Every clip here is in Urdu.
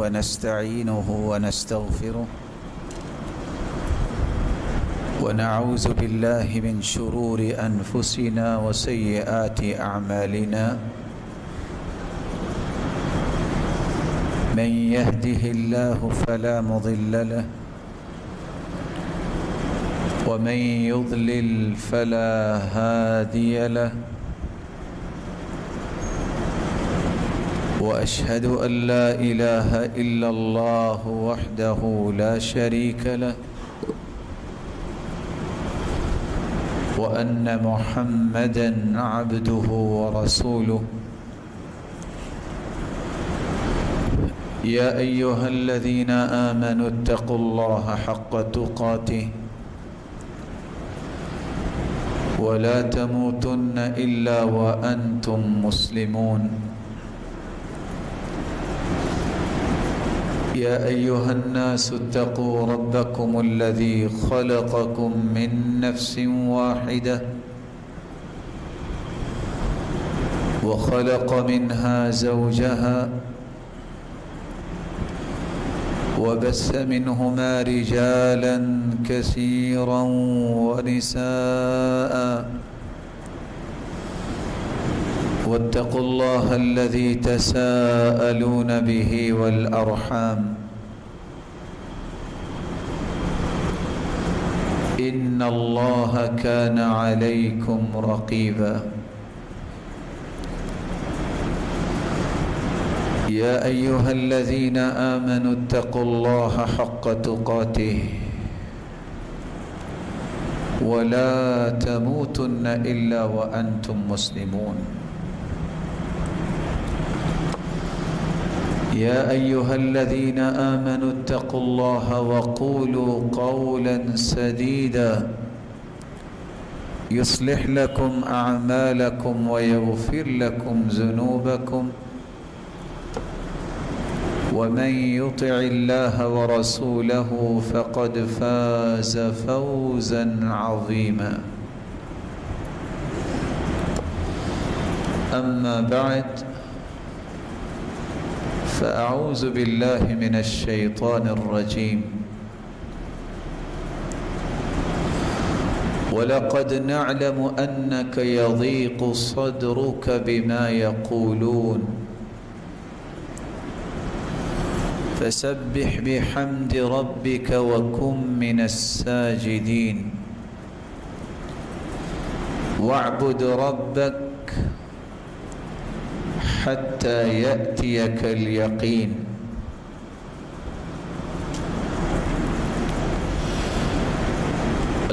ونستعينه ونستغفره ونعوذ بالله من شرور أنفسنا وسيئات أعمالنا من يهده الله فلا مضل له ومن يضلل فلا هادي له وأشهد أن لا إله إلا الله وحده لا شريك له وأن محمدًا عبده ورسوله يا أيها الذين آمنوا اتقوا الله حق تقاته ولا تموتن إلا وأنتم مسلمون يا أيها الناس اتقوا ربكم الذي خلقكم من نفس واحدة وخلق منها زوجها وبث منهما رجالا كثيرا ونساء واتقوا الله الذي تساءلون به والأرحام إن الله كان عليكم رقيبا يا أيها الذين آمنوا اتقوا الله حق تقاته ولا تموتن إلا وأنتم مسلمون يا أيها الذين آمنوا اتقوا الله وقولوا قولا سديدا يصلح لكم أعمالكم ويغفر لكم ذنوبكم ومن يطع الله ورسوله فقد فاز فوزا عظيما أما بعد فأعوذ بالله من الشيطان الرجيم وَلَقَدْ نَعْلَمُ أَنَّكَ يَضِيقُ صَدْرُكَ بِمَا يَقُولُونَ فَسَبِّحْ بِحَمْدِ رَبِّكَ وَكُن مِّنَ السَّاجِدِينَ وَاعْبُدْ رَبَّكَ حتى يأتيك اليقين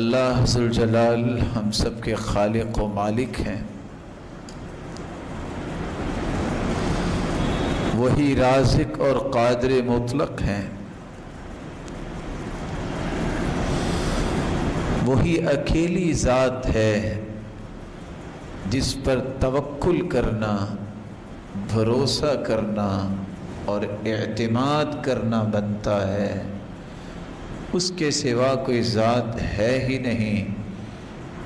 اللہ ذوالجلال ہم سب کے خالق و مالک ہیں، وہی رازق اور قادر مطلق ہیں، وہی اکیلی ذات ہے جس پر توکل کرنا، بھروسہ کرنا اور اعتماد کرنا بنتا ہے۔ اس کے سوا کوئی ذات ہے ہی نہیں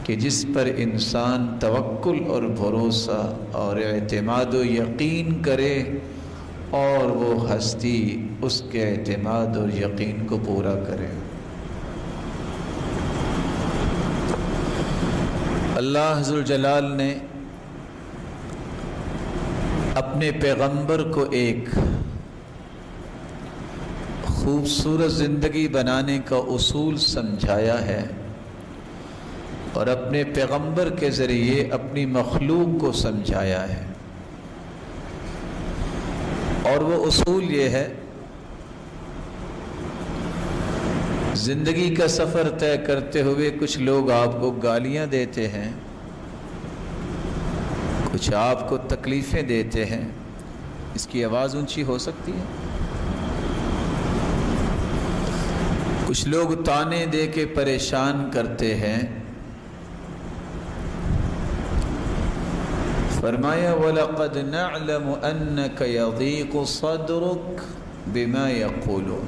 کہ جس پر انسان توکل اور بھروسہ اور اعتماد و یقین کرے اور وہ ہستی اس کے اعتماد اور یقین کو پورا کرے۔ اللہ ذوالجلال نے اپنے پیغمبر کو ایک خوبصورت زندگی بنانے کا اصول سمجھایا ہے اور اپنے پیغمبر کے ذریعے اپنی مخلوق کو سمجھایا ہے، اور وہ اصول یہ ہے، زندگی کا سفر طے کرتے ہوئے کچھ لوگ آپ کو گالیاں دیتے ہیں، کچھ آپ کو تکلیفیں دیتے ہیں، اس کی آواز اونچی ہو سکتی ہے۔ کچھ لوگ تانے دے کے پریشان کرتے ہیں، فرمایا وَلَقَدْ نَعْلَمُ أَنَّكَ يَضِيقُ صَدْرُكَ بِمَا يَقُولُونَ،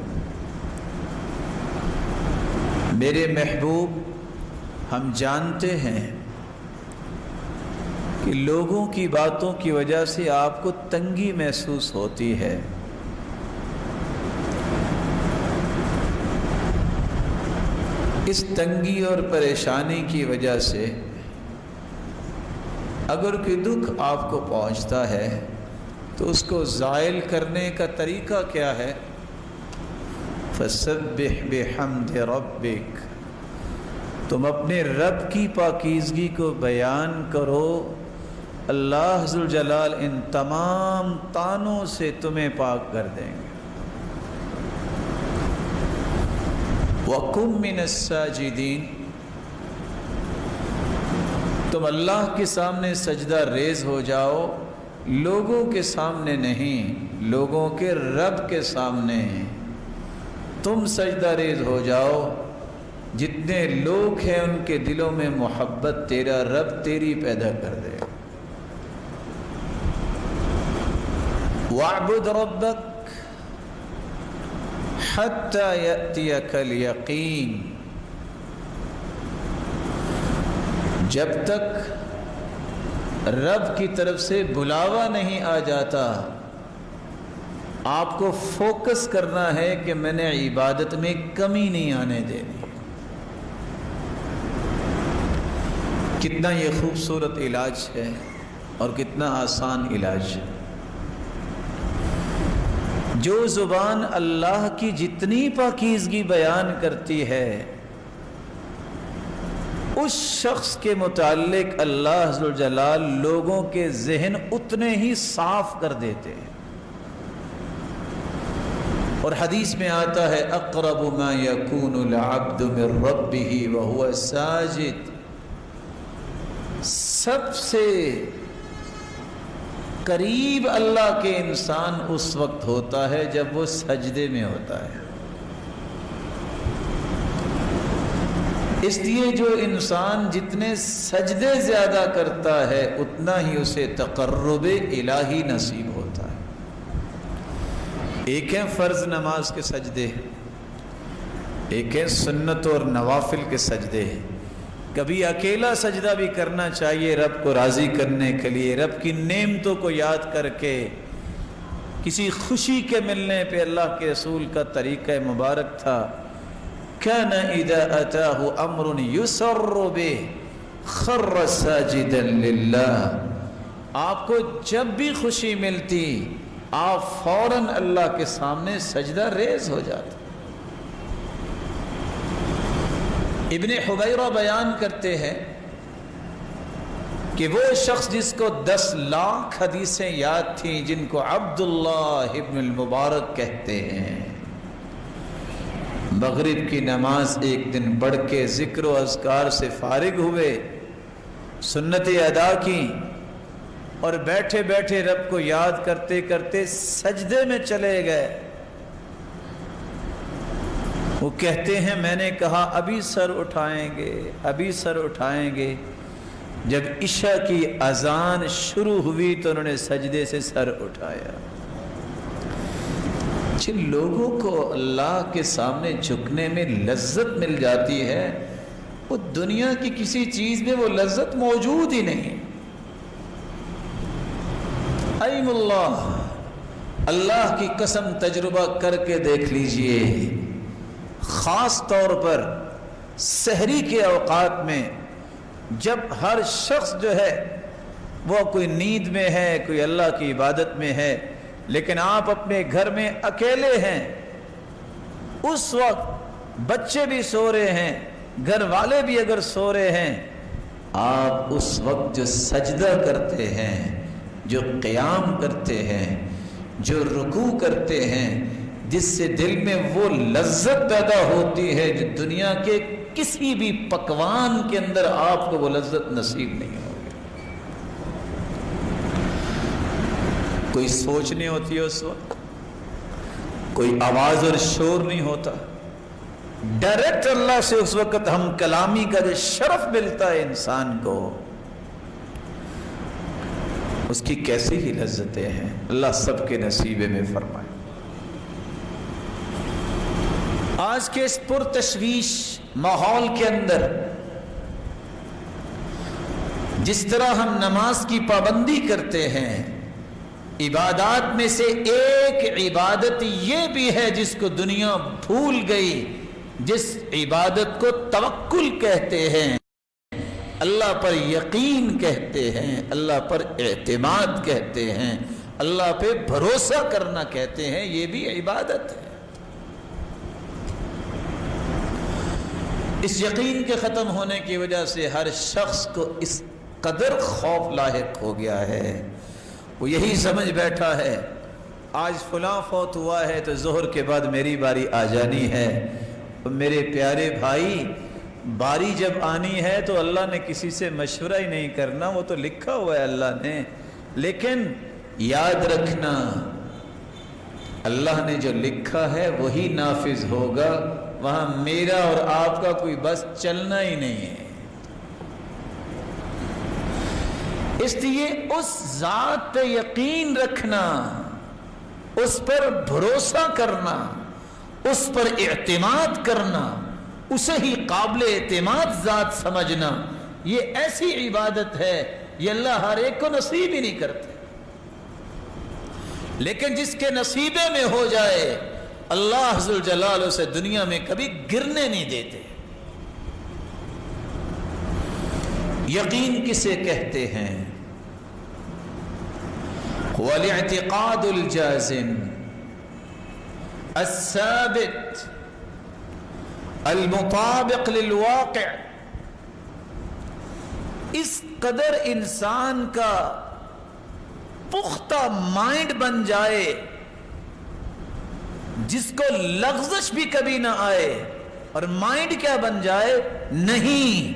میرے محبوب ہم جانتے ہیں کہ لوگوں کی باتوں کی وجہ سے آپ کو تنگی محسوس ہوتی ہے، اس تنگی اور پریشانی کی وجہ سے اگر کوئی دکھ آپ کو پہنچتا ہے تو اس کو زائل کرنے کا طریقہ کیا ہے؟ فَسَبِّحْ بِحَمْدِ رَبِّكَ، تم اپنے رب کی پاکیزگی کو بیان کرو، اللہ ذوالجلال ان تمام طعنوں سے تمہیں پاک کر دیں گے۔ وَقُمْ مِنَ السَّاجِدِينَ، تم اللہ کے سامنے سجدہ ریز ہو جاؤ، لوگوں کے سامنے نہیں، لوگوں کے رب کے سامنے تم سجدہ ریز ہو جاؤ۔ جتنے لوگ ہیں ان کے دلوں میں محبت تیرا رب تیری پیدا کر دے۔ وَاعْبُدْ رَبَّكَ حَتَّى يَأْتِيَكَ الْيَقِينُ، جب تک رب کی طرف سے بلاوا نہیں آ جاتا، آپ کو فوکس کرنا ہے کہ میں نے عبادت میں کمی نہیں آنے دینی۔ کتنا یہ خوبصورت علاج ہے اور کتنا آسان علاج ہے۔ جو زبان اللہ کی جتنی پاکیزگی بیان کرتی ہے، اس شخص کے متعلق اللہ ذوالجلال لوگوں کے ذہن اتنے ہی صاف کر دیتے ہیں۔ اور حدیث میں آتا ہے اقرب ما یکون العبد من ربہ وہو ساجد، سب سے قریب اللہ کے انسان اس وقت ہوتا ہے جب وہ سجدے میں ہوتا ہے۔ اس لیے جو انسان جتنے سجدے زیادہ کرتا ہے اتنا ہی اسے تقرب الہی نصیب ہوتا ہے۔ ایک ہے فرض نماز کے سجدے، ایک ہے سنت اور نوافل کے سجدے۔ کبھی اکیلا سجدہ بھی کرنا چاہیے رب کو راضی کرنے کے لیے، رب کی نعمتوں کو یاد کر کے۔ کسی خوشی کے ملنے پہ اللہ کے رسول کا طریقہ مبارک تھا، كان اذا اتاه امر يسر به خر ساجدا لله، آپ کو جب بھی خوشی ملتی آپ فوراً اللہ کے سامنے سجدہ ریز ہو جاتے۔ ابن حبیرہ بیان کرتے ہیں کہ وہ شخص جس کو 10 لاکھ حدیثیں یاد تھیں، جن کو عبداللہ ابن المبارک کہتے ہیں، مغرب کی نماز ایک دن پڑھ کے ذکر و اذکار سے فارغ ہوئے، سنتیں ادا کی اور بیٹھے بیٹھے رب کو یاد کرتے کرتے سجدے میں چلے گئے۔ وہ کہتے ہیں میں نے کہا ابھی سر اٹھائیں گے، ابھی سر اٹھائیں گے۔ جب عشاء کی اذان شروع ہوئی تو انہوں نے سجدے سے سر اٹھایا۔ جن لوگوں کو اللہ کے سامنے جھکنے میں لذت مل جاتی ہے، وہ دنیا کی کسی چیز میں وہ لذت موجود ہی نہیں۔ ایم اللہ کی قسم تجربہ کر کے دیکھ لیجئے، خاص طور پر سحری کے اوقات میں جب ہر شخص جو ہے وہ کوئی نیند میں ہے، کوئی اللہ کی عبادت میں ہے، لیکن آپ اپنے گھر میں اکیلے ہیں، اس وقت بچے بھی سو رہے ہیں، گھر والے بھی اگر سو رہے ہیں، آپ اس وقت جو سجدہ کرتے ہیں، جو قیام کرتے ہیں، جو رکوع کرتے ہیں، جس سے دل میں وہ لذت پیدا ہوتی ہے جو دنیا کے کسی بھی پکوان کے اندر آپ کو وہ لذت نصیب نہیں ہوگی۔ کوئی سوچ نہیں ہوتی ہے اس وقت، کوئی آواز اور شور نہیں ہوتا، ڈائریکٹ اللہ سے اس وقت ہم کلامی کا جو شرف ملتا ہے انسان کو، اس کی کیسی ہی لذتیں ہیں، اللہ سب کے نصیبے میں فرمائے۔ آج کے اس پرتشویش ماحول کے اندر جس طرح ہم نماز کی پابندی کرتے ہیں، عبادات میں سے ایک عبادت یہ بھی ہے جس کو دنیا بھول گئی، جس عبادت کو توکل کہتے ہیں، اللہ پر یقین کہتے ہیں، اللہ پر اعتماد کہتے ہیں، اللہ پہ بھروسہ کرنا کہتے ہیں، یہ بھی عبادت ہے۔ اس یقین کے ختم ہونے کی وجہ سے ہر شخص کو اس قدر خوف لاحق ہو گیا ہے، وہ یہی سمجھ بیٹھا ہے آج فلاں فوت ہوا ہے تو ظہر کے بعد میری باری آ جانی ہے۔ میرے پیارے بھائی، باری جب آنی ہے تو اللہ نے کسی سے مشورہ ہی نہیں کرنا، وہ تو لکھا ہوا ہے اللہ نے۔ لیکن یاد رکھنا، اللہ نے جو لکھا ہے وہی نافذ ہوگا، وہاں میرا اور آپ کا کوئی بس چلنا ہی نہیں ہے۔ اس لیے اس ذات پہ یقین رکھنا، اس پر بھروسہ کرنا، اس پر اعتماد کرنا، اسے ہی قابل اعتماد ذات سمجھنا، یہ ایسی عبادت ہے، یہ اللہ ہر ایک کو نصیب ہی نہیں کرتے، لیکن جس کے نصیبے میں ہو جائے اللہ ذوالجلال اسے دنیا میں کبھی گرنے نہیں دیتے۔ یقین کسے کہتے ہیں؟ والاعتقاد الجازم الثابت المطابق للواقع۔ اس قدر انسان کا پختہ مائنڈ بن جائے جس کو لغزش بھی کبھی نہ آئے، اور مائنڈ کیا بن جائے؟ نہیں،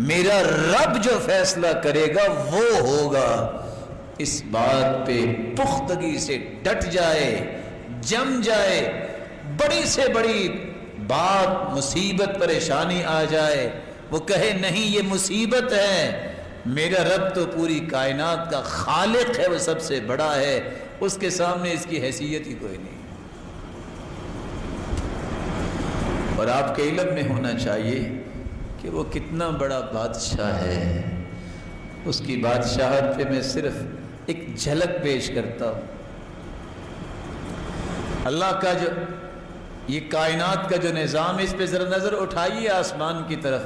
میرا رب جو فیصلہ کرے گا وہ ہوگا۔ اس بات پہ پختگی سے ڈٹ جائے، جم جائے، بڑی سے بڑی بات مصیبت پریشانی آ جائے، وہ کہے نہیں یہ مصیبت ہے، میرا رب تو پوری کائنات کا خالق ہے، وہ سب سے بڑا ہے، اس کے سامنے اس کی حیثیت ہی کوئی نہیں۔ اور آپ کے علم میں ہونا چاہیے کہ وہ کتنا بڑا بادشاہ ہے، اس کی بادشاہت پہ میں صرف ایک جھلک پیش کرتا ہوں۔ اللہ کا جو یہ کائنات کا جو نظام، اس پہ ذرا نظر اٹھائیے آسمان کی طرف،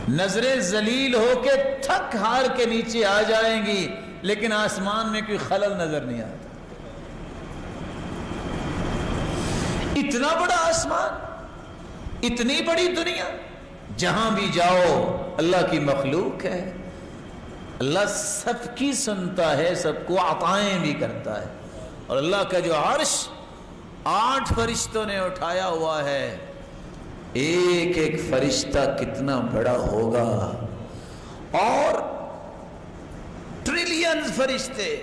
نظریں ذلیل ہو کے تھک ہار کے نیچے آ جائیں گی، لیکن آسمان میں کوئی خلل نظر نہیں آتا۔ اتنا بڑا آسمان، اتنی بڑی دنیا، جہاں بھی جاؤ اللہ کی مخلوق ہے، اللہ سب کی سنتا ہے، سب کو عطائیں بھی کرتا ہے۔ اور اللہ کا جو عرش 8 فرشتوں نے اٹھایا ہوا ہے، ایک ایک فرشتہ کتنا بڑا ہوگا، اور ٹریلین فرشتے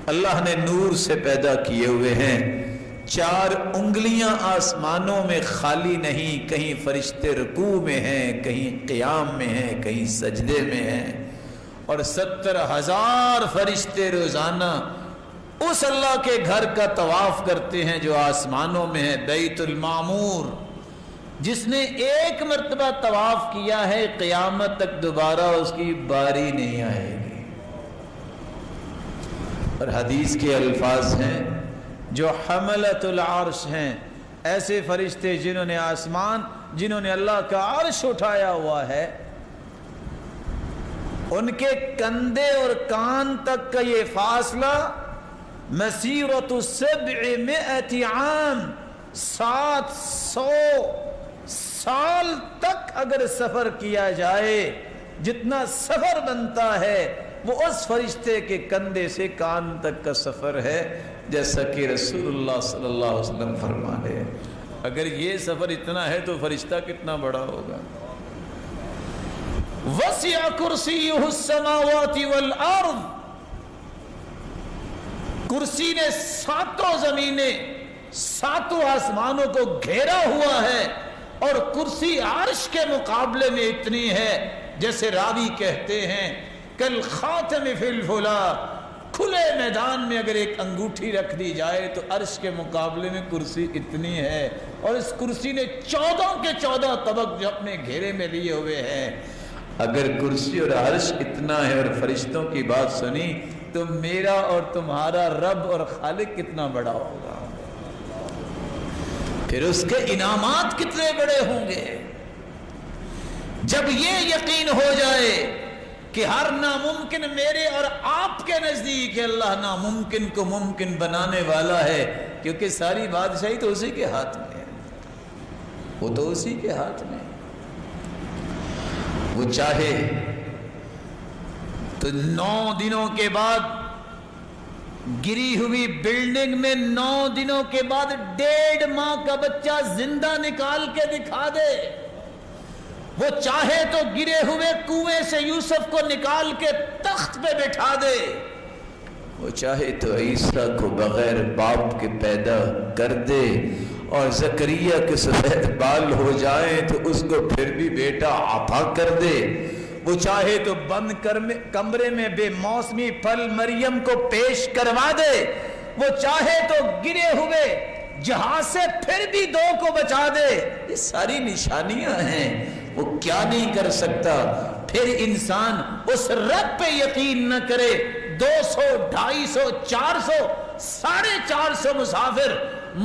اللہ نے نور سے پیدا کیے ہوئے ہیں۔ 4 انگلیاں آسمانوں میں خالی نہیں، کہیں فرشتے رکوع میں ہیں، کہیں قیام میں ہیں، کہیں سجدے میں ہیں، اور 70,000 فرشتے روزانہ اس اللہ کے گھر کا طواف کرتے ہیں جو آسمانوں میں ہے، بیت المعمور۔ جس نے ایک مرتبہ طواف کیا ہے قیامت تک دوبارہ اس کی باری نہیں آئے گی۔ اور حدیث کے الفاظ ہیں جو حملۃ العرش ہیں، ایسے فرشتے جنہوں نے جنہوں نے اللہ کا عرش اٹھایا ہوا ہے، ان کے کندھے اور کان تک کا یہ فاصلہ مسیرۃ 700 عام، 700 سال تک اگر سفر کیا جائے، جتنا سفر بنتا ہے وہ اس فرشتے کے کندھے سے کان تک کا سفر ہے، جیسا کہ رسول اللہ صلی اللہ علیہ وسلم فرماتے۔ اگر یہ سفر اتنا ہے تو فرشتہ کتنا بڑا ہوگا۔ وسع کرسیہ السماوات والارض، کرسی نے 7 زمینیں 7 آسمانوں کو گھیرا ہوا ہے، اور کرسی عرش کے مقابلے میں اتنی ہے جیسے راوی کہتے ہیں کل خاتم فی الفلا، کھلے میدان میں اگر ایک انگوٹھی رکھ دی جائے تو عرش کے مقابلے میں کرسی اتنی ہے، اور اس کرسی نے 14 کے 14 طبق جو اپنے گھیرے میں لیے ہوئے ہیں۔ اگر کرسی اور عرش اتنا ہے اور فرشتوں کی بات سنی تو میرا اور تمہارا رب اور خالق کتنا بڑا ہوگا۔ پھر اس کے انعامات کتنے بڑے ہوں گے۔ جب یہ یقین ہو جائے کہ ہر ناممکن میرے اور آپ کے نزدیک ہے، اللہ ناممکن کو ممکن بنانے والا ہے، کیونکہ ساری بادشاہی تو اسی کے ہاتھ میں ہے، وہ تو اسی کے ہاتھ میں ہے۔ وہ چاہے تو 9 دنوں کے بعد گری ہوئی بلڈنگ میں 9 دنوں کے بعد 1.5 ماہ کا بچہ زندہ نکال کے دکھا دے، وہ چاہے تو گرے ہوئے کنویں سے یوسف کو نکال کے تخت پہ بٹھا دے، وہ چاہے تو عیسیٰ کو بغیر باپ کے پیدا کر دے اور زکریا کے سفید بال ہو جائیں تو اس کو پھر بھی بیٹا عطا کر دے، وہ چاہے تو بند کمرے میں بے موسمی پھل مریم کو پیش کروا دے، وہ چاہے تو گرے ہوئے جہاز سے پھر بھی 2 کو بچا دے۔ یہ ساری نشانیاں ہیں، وہ کیا نہیں کر سکتا۔ پھر انسان اس رب پہ یقین نہ کرے۔ 200 250 400 450 مسافر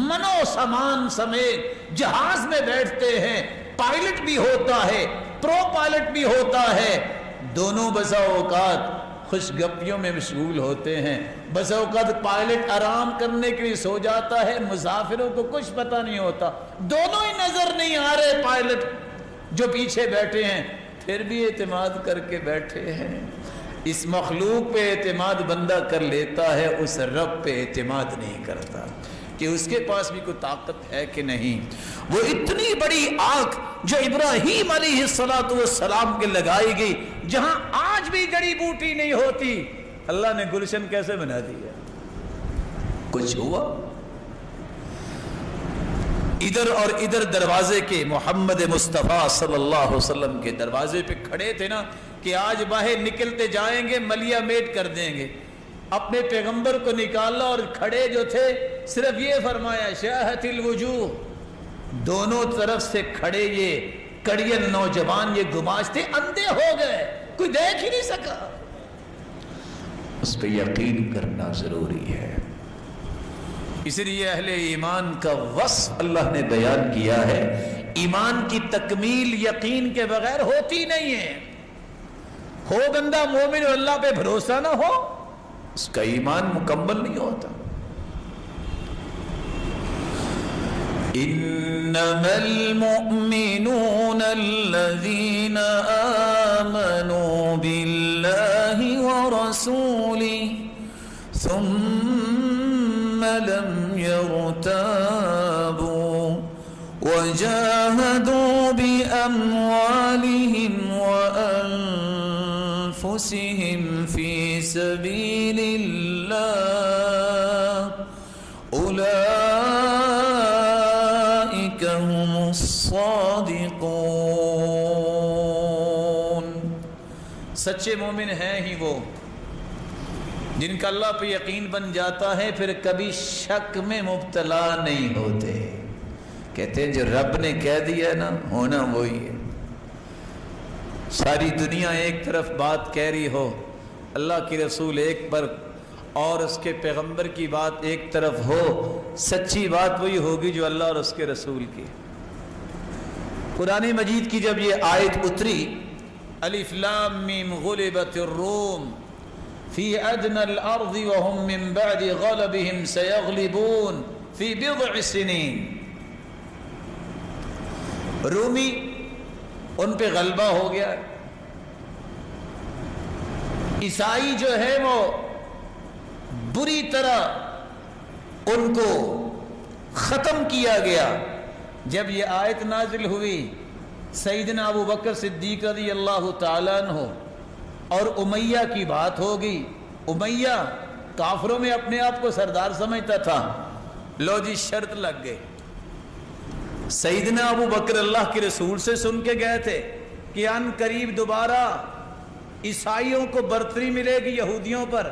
منو سامان سمیت جہاز میں بیٹھتے ہیں، پائلٹ بھی ہوتا ہے، پرو پائلٹ بھی ہوتا ہے، دونوں بسا اوقات خوش گپیوں میں مشغول ہوتے ہیں، بسا اوقات پائلٹ آرام کرنے کے لیے سو جاتا ہے، مسافروں کو کچھ پتہ نہیں ہوتا، دونوں ہی نظر نہیں آ رہے پائلٹ جو پیچھے بیٹھے ہیں، پھر بھی اعتماد کر کے بیٹھے ہیں۔ اس مخلوق پہ اعتماد بندہ کر لیتا ہے، اس رب پہ اعتماد نہیں کرتا کہ اس کے پاس بھی کوئی طاقت ہے کہ نہیں۔ وہ اتنی بڑی آنکھ جو ابراہیم علیہ السلام کے لگائی گئی، جہاں آج بھی جڑی بوٹی نہیں ہوتی، اللہ نے گلشن کیسے بنا دیا؟ کچھ ہوا؟ ادھر اور ادھر دروازے کے محمد مصطفیٰ صلی اللہ علیہ وسلم کے دروازے پہ کھڑے تھے نا کہ آج باہر نکلتے جائیں گے ملیا میٹ کر دیں گے، اپنے پیغمبر کو نکالا اور کھڑے جو تھے صرف یہ فرمایا شاہت الوجوہ، دونوں طرف سے کھڑے یہ کڑیل نوجوان، یہ گماشتے اندھے ہو گئے، کوئی دیکھ ہی نہیں سکا۔ اس پہ یقین کرنا ضروری ہے۔ اس لیے اہل ایمان کا وصف اللہ نے بیان کیا ہے، ایمان کی تکمیل یقین کے بغیر ہوتی نہیں ہے۔ ہو بندہ مومن اور اللہ پہ بھروسہ نہ ہو، اس کا ایمان مکمل نہیں ہوتا۔ انما المؤمنون الذين آمنوا بالله ورسوله ثم لم يرتابوا وجاهدوا بأموالهم وأنفسهم في سبيل الله أولئك هم الصادقون۔ سچے مومن ہیں ہی وہ جن کا اللہ پہ یقین بن جاتا ہے، پھر کبھی شک میں مبتلا نہیں ہوتے۔ کہتے ہیں جو رب نے کہہ دیا نا ہونا وہی ہے۔ ساری دنیا ایک طرف بات کہہ رہی ہو، اللہ کی رسول ایک پر اور اس کے پیغمبر کی بات ایک طرف ہو، سچی بات وہی ہوگی جو اللہ اور اس کے رسول کی۔ قرآن مجید کی جب یہ آیت اتری الف لام میم غلبت الروم فی ادنى الارض وهم من بعد غلبهم سيغلبون فی بضع سنین، رومی ان پہ غلبہ ہو گیا، عیسائی جو ہے وہ بری طرح ان کو ختم کیا گیا۔ جب یہ آیت نازل ہوئی، سیدنا ابو بکر صدیق رضی اللہ تعالیٰ عنہ اور امیہ کی بات ہو گئی۔ امیہ کافروں میں اپنے آپ کو سردار سمجھتا تھا، لو جی شرط لگ گئے۔ سیدنا ابو بکر اللہ کے رسول سے سن کے گئے تھے کہ ان قریب دوبارہ عیسائیوں کو برتری ملے گی یہودیوں پر۔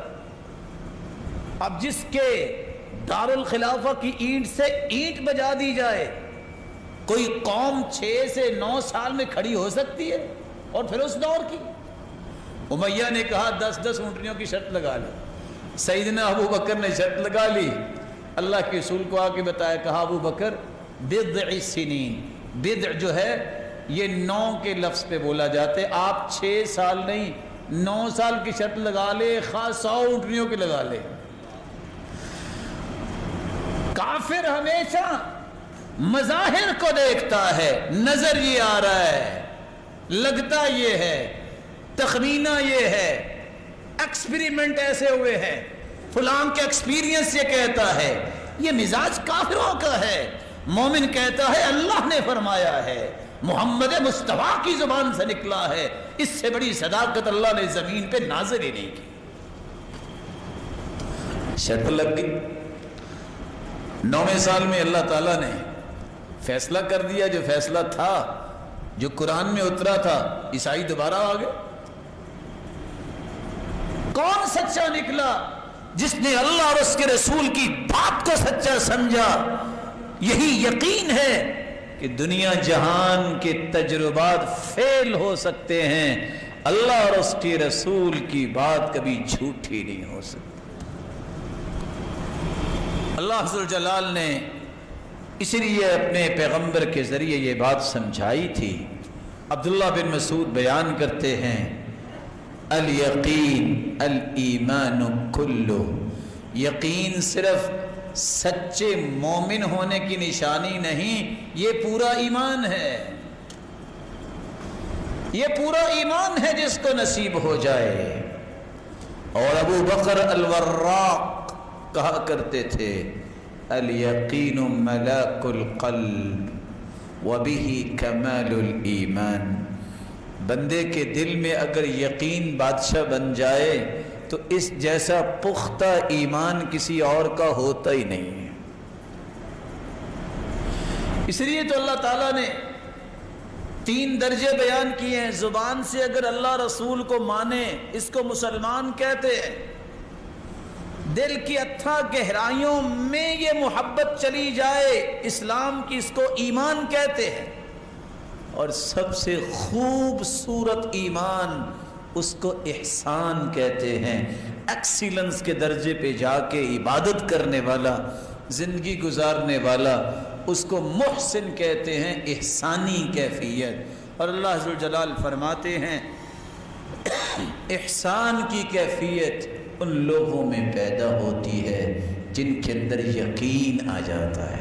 اب جس کے دارالخلافہ کی اینٹ سے اینٹ بجا دی جائے، کوئی قوم 6 سے 9 سال میں کھڑی ہو سکتی ہے؟ اور پھر اس دور کی امیہ نے کہا 10 اونٹنیوں کی شرط لگا لی۔ سیدنا ابو بکر نے شرط لگا لی، اللہ کے رسول کو آ کے بتایا، کہا ابو بکر بضع سنین، بضع جو ہے یہ 9 کے لفظ پہ بولا جاتا ہے. آپ 6 سال نہیں 9 سال کی شرط لگا لے، خاص 100 اونٹنیوں کی لگا لے. کافر ہمیشہ مظاہر کو دیکھتا ہے، نظر یہ آ رہا ہے، لگتا یہ ہے، تخمینہ یہ ہے، ایکسپیریمنٹ ایسے ہوئے ہیں، فلاں کے ایکسپیرینس یہ کہتا ہے. یہ مزاج کافروں کا ہے. مومن کہتا ہے اللہ نے فرمایا ہے، محمد مصطفیٰ کی زبان سے نکلا ہے، اس سے بڑی صداقت اللہ نے زمین پہ نازل ہی نہیں کی. شرط لگ گئی. 9ویں سال میں اللہ تعالیٰ نے فیصلہ کر دیا. جو فیصلہ تھا، جو قرآن میں اترا تھا، عیسائی دوبارہ آ گئے. کون سچا نکلا؟ جس نے اللہ اور اس کے رسول کی بات کو سچا سمجھا. یہی یقین ہے کہ دنیا جہان کے تجربات فیل ہو سکتے ہیں، اللہ اور اس کے رسول کی بات کبھی جھوٹی نہیں ہو سکتی. اللہ ذو الجلال نے اس لیے اپنے پیغمبر کے ذریعے یہ بات سمجھائی تھی. عبداللہ بن مسعود بیان کرتے ہیں، الیقین الایمان کلو، یقین صرف سچے مومن ہونے کی نشانی نہیں، یہ پورا ایمان ہے. یہ پورا ایمان ہے جس کو نصیب ہو جائے. اور ابو بکر الوراق کہا کرتے تھے، الیقین ملاک القلب وبہ کمال الایمان. بندے کے دل میں اگر یقین بادشاہ بن جائے تو اس جیسا پختہ ایمان کسی اور کا ہوتا ہی نہیں ہے. اس لیے تو اللہ تعالیٰ نے 3 درجے بیان کیے ہیں. زبان سے اگر اللہ رسول کو مانے اس کو مسلمان کہتے ہیں. دل کی اتھا گہرائیوں میں یہ محبت چلی جائے اسلام کی، اس کو ایمان کہتے ہیں. اور سب سے خوبصورت ایمان اس کو احسان کہتے ہیں. ایکسیلنس کے درجے پہ جا کے عبادت کرنے والا، زندگی گزارنے والا، اس کو محسن کہتے ہیں، احسانی کیفیت. اور اللہ ذو الجلال فرماتے ہیں احسان کی کیفیت ان لوگوں میں پیدا ہوتی ہے جن کے اندر یقین آ جاتا ہے.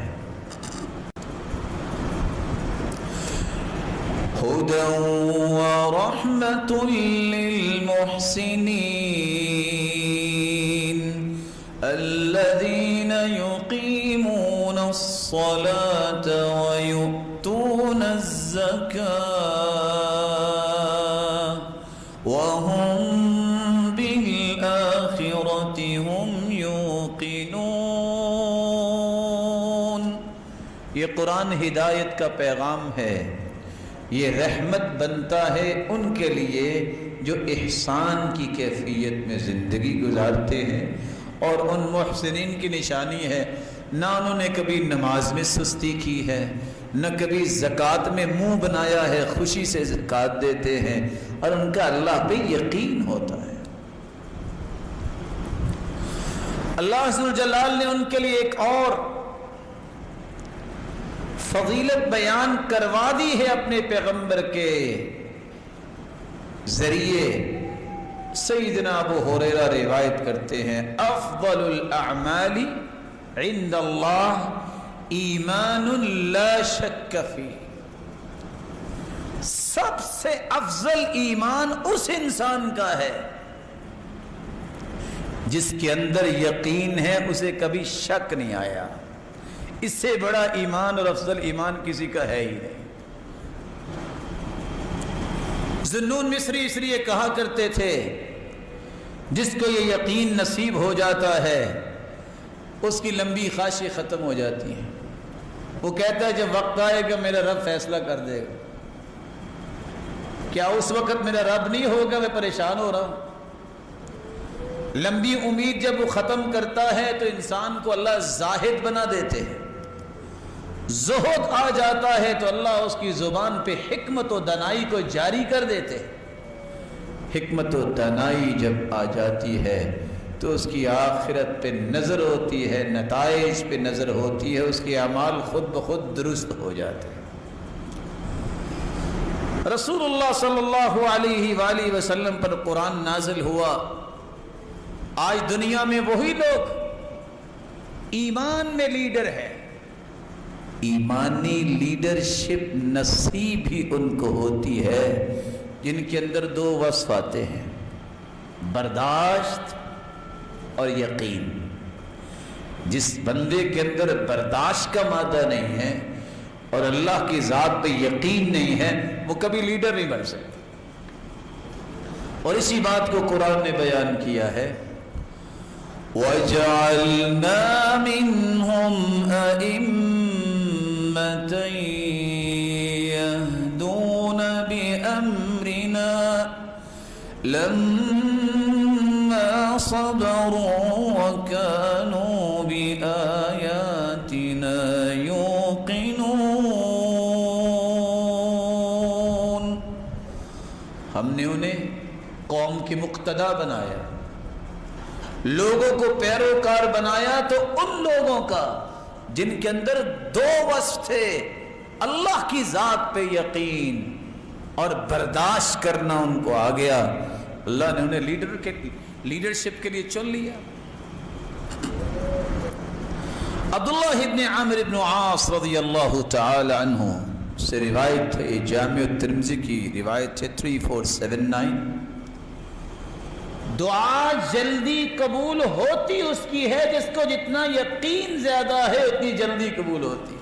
هدى ورحمة للمحسنين الذين يقيمون الصلاة ويؤتون الزكاة وهم بالآخرة هم يوقنون. یہ قرآن ہدایت کا پیغام ہے. یہ رحمت بنتا ہے ان کے لیے جو احسان کی کیفیت میں زندگی گزارتے ہیں. اور ان محسنین کی نشانی ہے نہ انہوں نے کبھی نماز میں سستی کی ہے، نہ کبھی زکوٰۃ میں منہ بنایا ہے، خوشی سے زکوٰۃ دیتے ہیں اور ان کا اللہ پہ یقین ہوتا ہے. اللہ ذو الجلال نے ان کے لیے ایک اور فضیلت بیان کروا دی ہے اپنے پیغمبر کے ذریعے. سیدنا ابو ہریرہ روایت کرتے ہیں، افضل الاعمال عند اللہ ایمان لا شک فیہ. سب سے افضل ایمان اس انسان کا ہے جس کے اندر یقین ہے، اسے کبھی شک نہیں آیا. اس سے بڑا ایمان اور افضل ایمان کسی کا ہے ہی نہیں. ذنون مصری اس لیے کہا کرتے تھے جس کو یہ یقین نصیب ہو جاتا ہے اس کی لمبی خواہشیں ختم ہو جاتی ہیں. وہ کہتا ہے جب وقت آئے گا میرا رب فیصلہ کر دے گا. کیا اس وقت میرا رب نہیں ہوگا؟ میں پریشان ہو رہا ہوں. لمبی امید جب وہ ختم کرتا ہے تو انسان کو اللہ زاہد بنا دیتے ہیں. زہد آ جاتا ہے تو اللہ اس کی زبان پہ حکمت و دانائی کو جاری کر دیتے. حکمت و دانائی جب آ جاتی ہے تو اس کی آخرت پہ نظر ہوتی ہے، نتائج پہ نظر ہوتی ہے، اس کے اعمال خود بخود درست ہو جاتے ہیں۔ رسول اللہ صلی اللہ علیہ وآلہ وسلم پر قرآن نازل ہوا۔ آج دنیا میں وہی لوگ ایمان میں لیڈر ہے، ایمانی لیڈرشپ نصیب ہی ان کو ہوتی ہے جن کے اندر دو وصف آتے ہیں، برداشت اور یقین۔ جس بندے کے اندر برداشت کا مادہ نہیں ہے اور اللہ کی ذات پہ یقین نہیں ہے، وہ کبھی لیڈر نہیں بن سکتا۔ اور اسی بات کو قرآن نے بیان کیا ہے، وَجَعَلْنَا مِنْهُمْ أَئِمَّةً يَهْدُونَ بِأَمْرِنَا لَمَّا صَبَرُوا وَكَانُوا بِآيَاتِنَا يُوقِنُونَ۔ ہم نے انہیں قوم کی مقتدا بنایا، لوگوں کو پیروکار بنایا، تو ان لوگوں کا جن کے اندر دو وصف تھے، اللہ کی ذات پہ یقین اور برداشت کرنا ان کو آ گیا، اللہ نے انہیں لیڈرشپ کے لیے چن لیا۔ عبداللہ ابن عامر ابن عاص رضی اللہ تعالی عنہ سے روایت ہے، جامع الترمذی کی روایت ہے 3479، دعا جلدی قبول ہوتی اس کی ہے جس کو جتنا یقین زیادہ ہے اتنی جلدی قبول ہوتی۔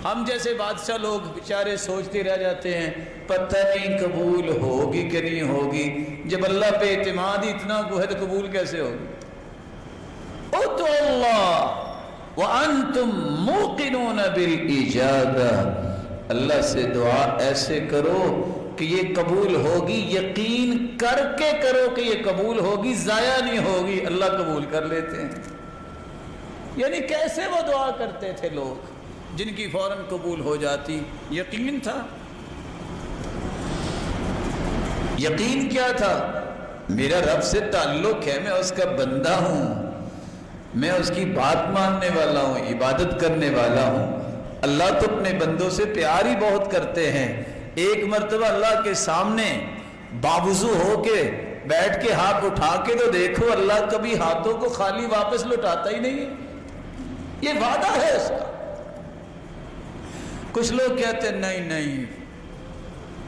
ہم جیسے بادشاہ لوگ بیچارے سوچتے رہ جاتے ہیں پتہ نہیں قبول ہوگی کہ نہیں ہوگی، جب اللہ پہ اعتماد ہی اتنا کو ہے تو قبول کیسے ہوگی؟ ادعوا اللہ وانتم موقنون بالاجابہ، اللہ سے دعا ایسے کرو کہ یہ قبول ہوگی، یقین کر کے کرو کہ یہ قبول ہوگی، ضائع نہیں ہوگی، اللہ قبول کر لیتے ہیں۔ یعنی کیسے وہ دعا کرتے تھے لوگ جن کی فوراً قبول ہو جاتی؟ یقین تھا۔ یقین کیا تھا؟ میرا رب سے تعلق ہے، میں اس کا بندہ ہوں، میں اس کی بات ماننے والا ہوں، عبادت کرنے والا ہوں۔ اللہ تو اپنے بندوں سے پیار ہی بہت کرتے ہیں۔ ایک مرتبہ اللہ کے سامنے باوضو ہو کے بیٹھ کے ہاتھ اٹھا کے تو دیکھو، اللہ کبھی ہاتھوں کو خالی واپس لوٹاتا ہی نہیں ہے، یہ وعدہ ہے اس کا۔ کچھ لوگ کہتے ہیں نہیں نہیں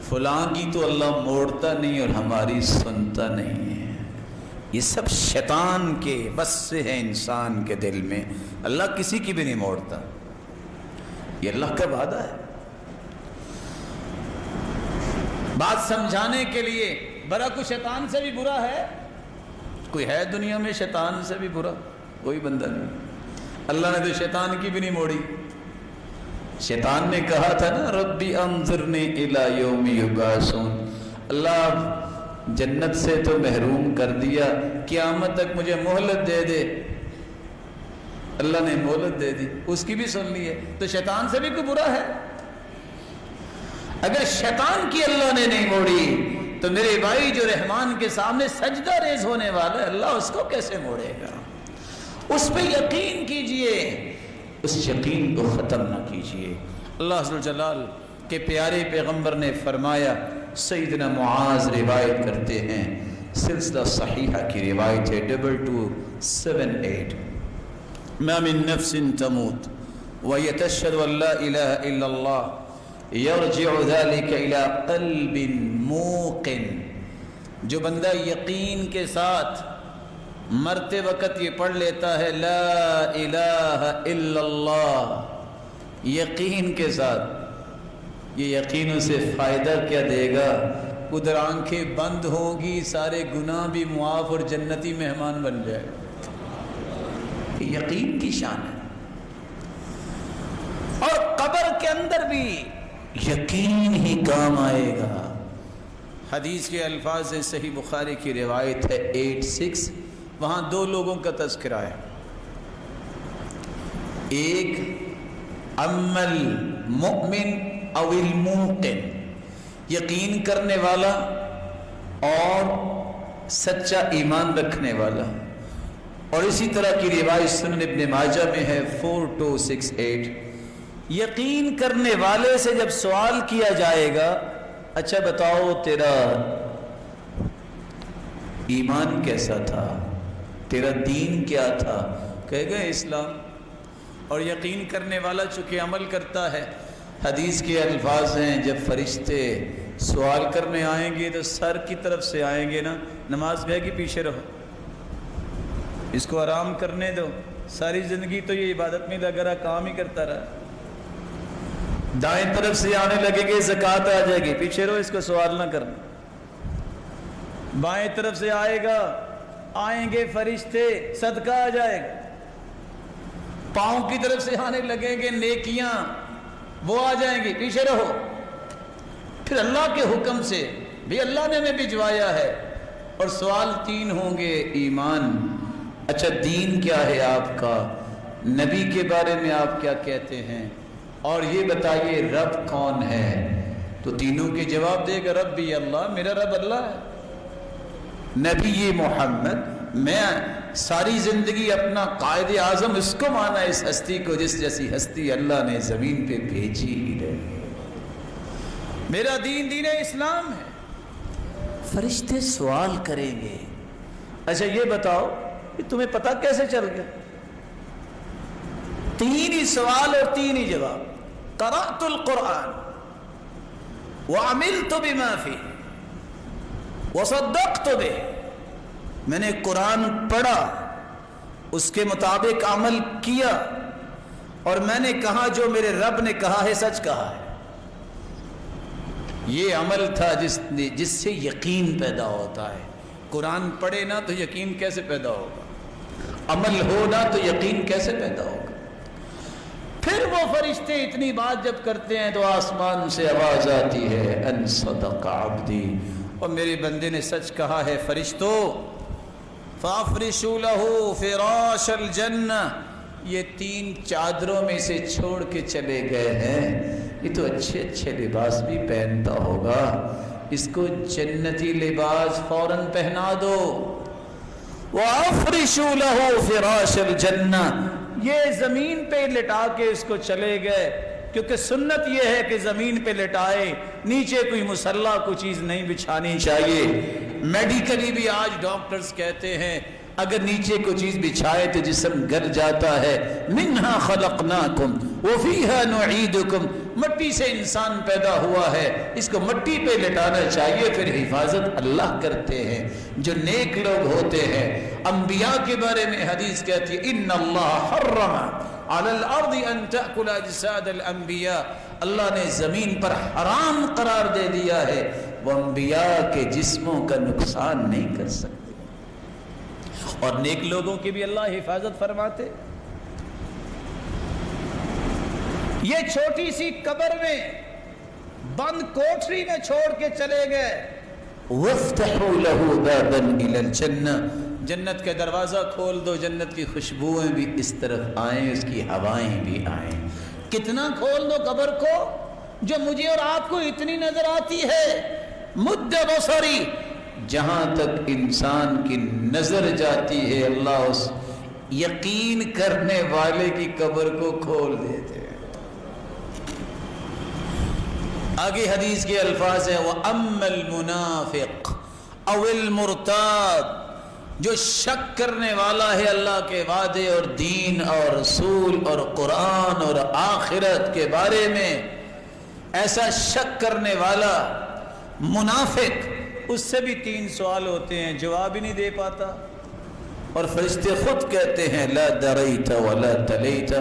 فلاں کی تو اللہ موڑتا نہیں اور ہماری سنتا نہیں ہے، یہ سب شیطان کے بس سے ہے انسان کے دل میں، اللہ کسی کی بھی نہیں موڑتا، یہ اللہ کا وعدہ ہے۔ بات سمجھانے کے لیے، برا کوئی شیطان سے بھی برا ہے؟ کوئی ہے دنیا میں شیطان سے بھی برا؟ کوئی بندہ نہیں۔ اللہ نے تو شیطان کی بھی نہیں موڑی۔ شیطان نے کہا تھا نا ربی انظرنی الی یوم یبعثون، اللہ جنت سے تو محروم کر دیا، قیامت تک مجھے مہلت دے دے۔ اللہ نے مہلت دے دی، اس کی بھی سن لی ہے، تو شیطان سے بھی کوئی برا ہے؟ اگر شیطان کی اللہ نے نہیں موڑی تو میرے بھائی جو رحمان کے سامنے سجدہ ریز ہونے والا ہے، اللہ اس کو کیسے موڑے گا؟ اس پہ یقین کیجئے، اس یقین کو ختم نہ کیجئے۔ اللہ عز و جلال کے پیارے پیغمبر نے فرمایا، سیدنا معاذ روایت کرتے ہیں، سلسلہ صحیحہ کی روایت ہے 2278، ما من نفس تموت وهي تشهد ان لا اله الا الله یرجع ذلك الى قلب موقن، جو بندہ یقین کے ساتھ مرتے وقت یہ پڑھ لیتا ہے لا الہ الا اللہ، یقین کے ساتھ، یہ یقین اسے فائدہ کیا دے گا؟ ادھر آنکھیں بند ہوں گی، سارے گناہ بھی معاف اور جنتی مہمان بن جائے گا۔ یقین کی شان ہے۔ اور قبر کے اندر بھی یقین ہی کام آئے گا۔ حدیث کے الفاظ ہیں، صحیح بخاری کی روایت ہے 86، وہاں دو لوگوں کا تذکرہ ہے، ایک اما المؤمن او الموقن، یقین کرنے والا اور سچا ایمان رکھنے والا. اور اسی طرح کی روایت سنن ابن ماجہ میں ہے 4268. یقین کرنے والے سے جب سوال کیا جائے گا اچھا بتاؤ تیرا ایمان کیسا تھا, تیرا دین کیا تھا, کہے گا اسلام. اور یقین کرنے والا چونکہ عمل کرتا ہے, حدیث کے الفاظ ہیں جب فرشتے سوال کرنے آئیں گے تو سر کی طرف سے آئیں گے نا, نماز گئے کہ پیچھے رہو, اس کو آرام کرنے دو, ساری زندگی تو یہ عبادت میں لگا رہا, کام ہی کرتا رہا. دائیں طرف سے آنے لگے گے زکوٰۃ آ جائے گی, پیچھے رہو, اس کو سوال نہ کرنا. بائیں طرف سے آئے گا, آئیں گے فرشتے, صدقہ آ جائے گا. پاؤں کی طرف سے آنے لگیں گے نیکیاں, وہ آ جائیں گی, پیچھے رہو. پھر اللہ کے حکم سے بھی اللہ نے ہمیں بھجوایا ہے, اور سوال 3 ہوں گے. ایمان, اچھا دین کیا ہے آپ کا, نبی کے بارے میں آپ کیا کہتے ہیں, اور یہ بتائیے رب کون ہے. تو تینوں کے جواب دے گا ربی اللہ, میرا رب اللہ ہے. نبی محمد, میں ساری زندگی اپنا قائد اعظم اس کو مانا, اس ہستی کو جس جیسی ہستی اللہ نے زمین پہ بھیجی ہی رہی. میرا دین اسلام ہے. فرشتے سوال کریں گے اچھا یہ بتاؤ کہ تمہیں پتہ کیسے چل گیا. 3 ہی سوال اور 3 ہی جواب. قرأت القرآن وعملت بما فيه وصدقت به, میں نے قرآن پڑھا, اس کے مطابق عمل کیا, اور میں نے کہا جو میرے رب نے کہا ہے سچ کہا ہے. یہ عمل تھا جس سے یقین پیدا ہوتا ہے. قرآن پڑھے نا تو یقین کیسے پیدا ہوگا, عمل ہو نا تو یقین کیسے پیدا ہوگا. پھر وہ فرشتے اتنی بات جب کرتے ہیں تو آسمان سے آواز آتی ہے ان صدق عبدی, اور میرے بندے نے سچ کہا ہے. فرشتوں فافرشوا له فراش الجنہ, یہ 3 چادروں میں سے چھوڑ کے چلے گئے ہیں, یہ تو اچھے اچھے لباس بھی پہنتا ہوگا, اس کو جنتی لباس فوراً پہنا دو. وافرشوا له فراش الجنہ, یہ زمین پہ لٹا کے اس کو چلے گئے, کیونکہ سنت یہ ہے کہ زمین پہ لٹائے, نیچے کوئی مسلح کوئی چیز نہیں بچھانی چاہیے. میڈیکلی بھی آج ڈاکٹرز کہتے ہیں اگر نیچے کوئی چیز بچھائے تو جسم گل جاتا ہے. منہا خلقناکم وفیہا نعیدکم, مٹی سے انسان پیدا ہوا ہے, اس کو مٹی پہ لٹانا چاہیے. پھر حفاظت اللہ کرتے ہیں جو نیک لوگ ہوتے ہیں. انبیاء کے بارے میں حدیث کہتی ہے ان اللہ حرم علی الارض ان تأکل اجساد الانبیاء, اللہ نے زمین پر حرام قرار دے دیا ہے وہ انبیاء کے جسموں کا نقصان نہیں کر سکتے. اور نیک لوگوں کی بھی اللہ حفاظت فرماتے. یہ چھوٹی سی قبر میں بند کوٹری میں چھوڑ کے چلے گئے. وَافْتَحُوا لَهُ بَابًا إِلَى الْجَنَّةِ, جنت کا دروازہ کھول دو, جنت کی خوشبوئیں بھی اس طرف آئیں, اس کی ہوائیں بھی آئیں. کتنا کھول دو قبر کو جو مجھے اور آپ کو اتنی نظر آتی ہے. مد بصری, جہاں تک انسان کی نظر جاتی ہے اللہ اس یقین کرنے والے کی قبر کو کھول دیتے ہیں. آگے حدیث کے الفاظ ہیں وَأَمَّا الْمُنَافِقُ أَوِ الْمُرْتَابُ, جو شک کرنے والا ہے اللہ کے وعدے اور دین اور رسول اور قرآن اور آخرت کے بارے میں, ایسا شک کرنے والا منافق, اس سے بھی 3 سوال ہوتے ہیں, جواب ہی نہیں دے پاتا. اور فرشتے خود کہتے ہیں لا دریت ولا تلیت,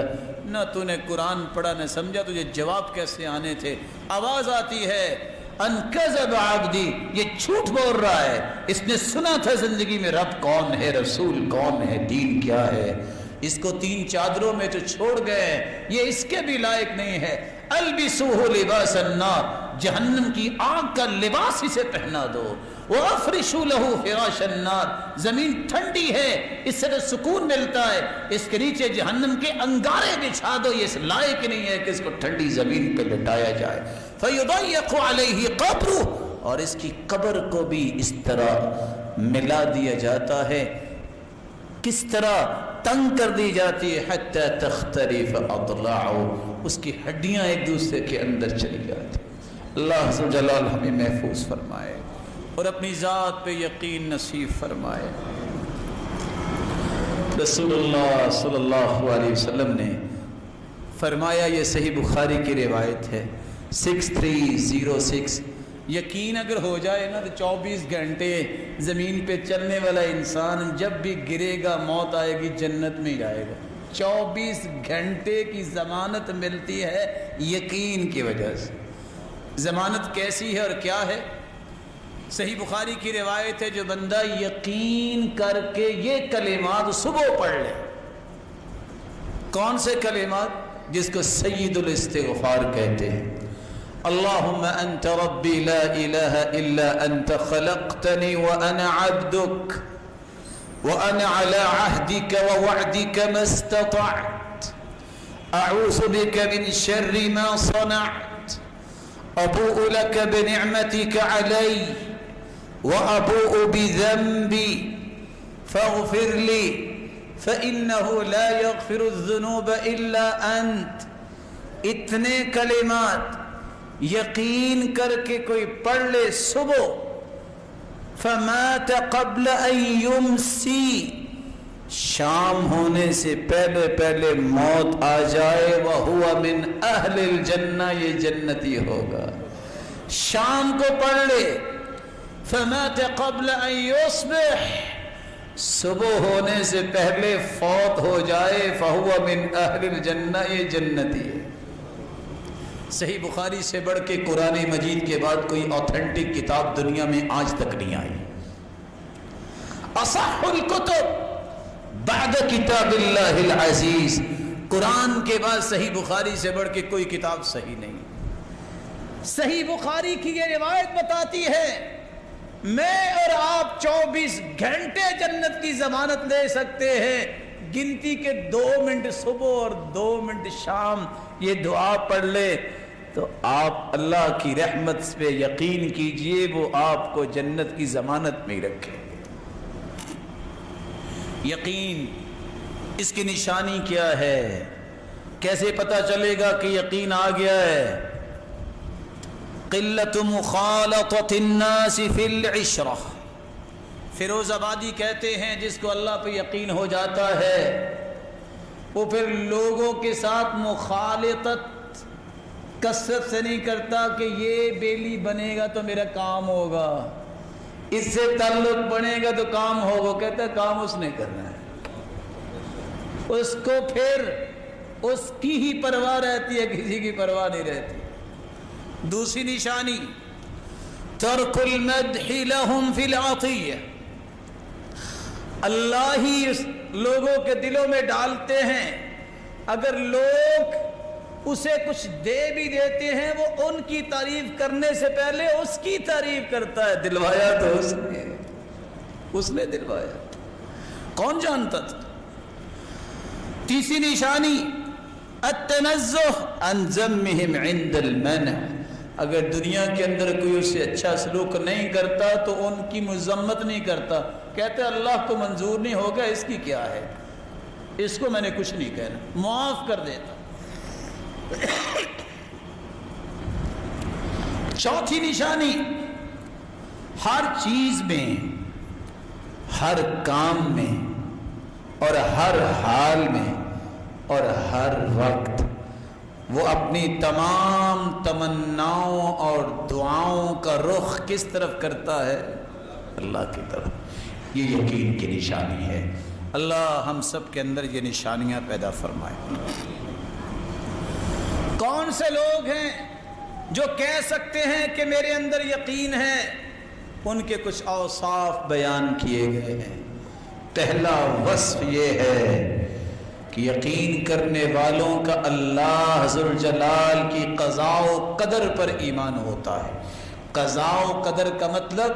نہ تو نے قرآن پڑھا نہ سمجھا, تجھے جواب کیسے آنے تھے. آواز آتی ہے ان کذب عبدی, یہ جھوٹ بول رہا ہے, اس نے سنا تھا زندگی میں رب کون ہے, رسول کون ہے, دین کیا ہے. اس کو 3 چادروں میں تو چھوڑ گئے, یہ اس کے بھی لائق نہیں ہے. البسوہ لباس النار, جہنم کی آگ کا لباس اسے پہنا دو. وَافْرِشُوا لَهُ فِرَاشَ النَّارِ, زمین ٹھنڈی ہے, اس سے تو سکون ملتا ہے, اس کے نیچے جہنم کے انگارے بچھا دو, یہ اس لائق نہیں ہے کہ اس کو ٹھنڈی زمین پہ لٹایا جائے. فَيُضَيَّقُ عَلَيْهِ قَبْرُهُ, اور اس کی قبر کو بھی اس طرح ملا دیا جاتا ہے، کس طرح تنگ کر دی جاتی ہے، حتی تختلف اضلاعہ، اس کی ہڈیاں ایک دوسرے کے اندر چلی جاتی. اللہ عز و جلال ہمیں محفوظ فرمائے اور اپنی ذات پہ یقین نصیب فرمائے. رسول اللہ صلی اللہ علیہ وسلم نے فرمایا، یہ صحیح بخاری کی روایت ہے 6306، یقین اگر ہو جائے نا تو 24 گھنٹے زمین پہ چلنے والا انسان جب بھی گرے گا موت آئے گی جنت میں جائے گا. 24 گھنٹے کی ضمانت ملتی ہے یقین کی وجہ سے. ضمانت کیسی ہے اور کیا ہے؟ صحیح بخاری کی روایت ہے، جو بندہ یقین کر کے یہ کلمات صبح پڑھ لے. کون سے کلمات؟ جس کو سید الاستغفار کہتے ہیں. اللہم انت ربی لا الہ الا انت خلقتنی وانا عبدک وانا علی عہدک ووعدک ما استطعت اعوذ بک من شر ما صنعت ابوء لک بنعمتک علی وابوء بذنبی فاغفر لی فإنه لا يغفر الذنوب إلا أنت. اتنے کلمات یقین کر کے کوئی پڑھ لے صبح، فمات قبل ان یمسی، شام ہونے سے پہلے پہلے موت آ جائے، وہو من اہل الجنہ، یہ جنتی ہوگا. شام کو پڑھ لے، فمات قبل ان یصبح، صبح ہونے سے پہلے فوت ہو جائے، فہو من اہل الجنہ، یہ جنتی ہے. صحیح بخاری سے بڑھ کے قرآن مجید کے بعد کوئی اوتھینٹک کتاب دنیا میں آج تک نہیں آئی. اصح الکتب بعد کتاب اللہ العزیز، قرآن کے بعد صحیح بخاری سے بڑھ کے کوئی کتاب صحیح نہیں. صحیح بخاری کی یہ روایت بتاتی ہے میں اور آپ 24 گھنٹے جنت کی ضمانت لے سکتے ہیں. گنتی کے 2 منٹ صبح اور 2 منٹ شام یہ دعا پڑھ لے تو آپ اللہ کی رحمت پہ یقین کیجئے، وہ آپ کو جنت کی ضمانت میں رکھے. یقین، اس کی نشانی کیا ہے؟ کیسے پتہ چلے گا کہ یقین آ گیا ہے؟ قلت مخالطۃ الناس فی العشرہ، فیروز آبادی کہتے ہیں جس کو اللہ پہ یقین ہو جاتا ہے وہ پھر لوگوں کے ساتھ مخالطت کثرت سے نہیں کرتا کہ یہ بیلی بنے گا تو میرا کام ہوگا، اس سے تعلق بنے گا تو کام ہوگا. کہتا ہے کام اس نے کرنا ہے، اس کو پھر اس کی ہی پرواہ رہتی ہے، کسی کی پرواہ نہیں رہتی. دوسری نشانی ترک المدح لهم فی العطیہ، اللہ ہی لوگوں کے دلوں میں ڈالتے ہیں. اگر لوگ اسے کچھ دے بھی دیتے ہیں وہ ان کی تعریف کرنے سے پہلے اس کی تعریف کرتا ہے. دلوایا تو اس نے دلوایا، کون جانتا تھا. تیسری نشانی التنزہ عن ذمہم عند المنع، اگر دنیا کے اندر کوئی اسے اچھا سلوک نہیں کرتا تو ان کی مذمت نہیں کرتا. کہتے اللہ کو منظور نہیں ہوگا، اس کی کیا ہے، اس کو میں نے کچھ نہیں کہنا، معاف کر دیتا. چوتھی نشانی ہر چیز میں، ہر کام میں اور ہر حال میں اور ہر وقت وہ اپنی تمام تمناؤں اور دعاؤں کا رخ کس طرف کرتا ہے؟ اللہ کی طرف. یہ یقین کی نشانی ہے. اللہ ہم سب کے اندر یہ نشانیاں پیدا فرمائے. کون سے لوگ ہیں جو کہہ سکتے ہیں کہ میرے اندر یقین ہے؟ ان کے کچھ اوصاف بیان کیے گئے ہیں. پہلا وصف یہ ہے کہ یقین کرنے والوں کا اللہ ذوالجلال کی قضاء و قدر پر ایمان ہوتا ہے. قضاء و قدر کا مطلب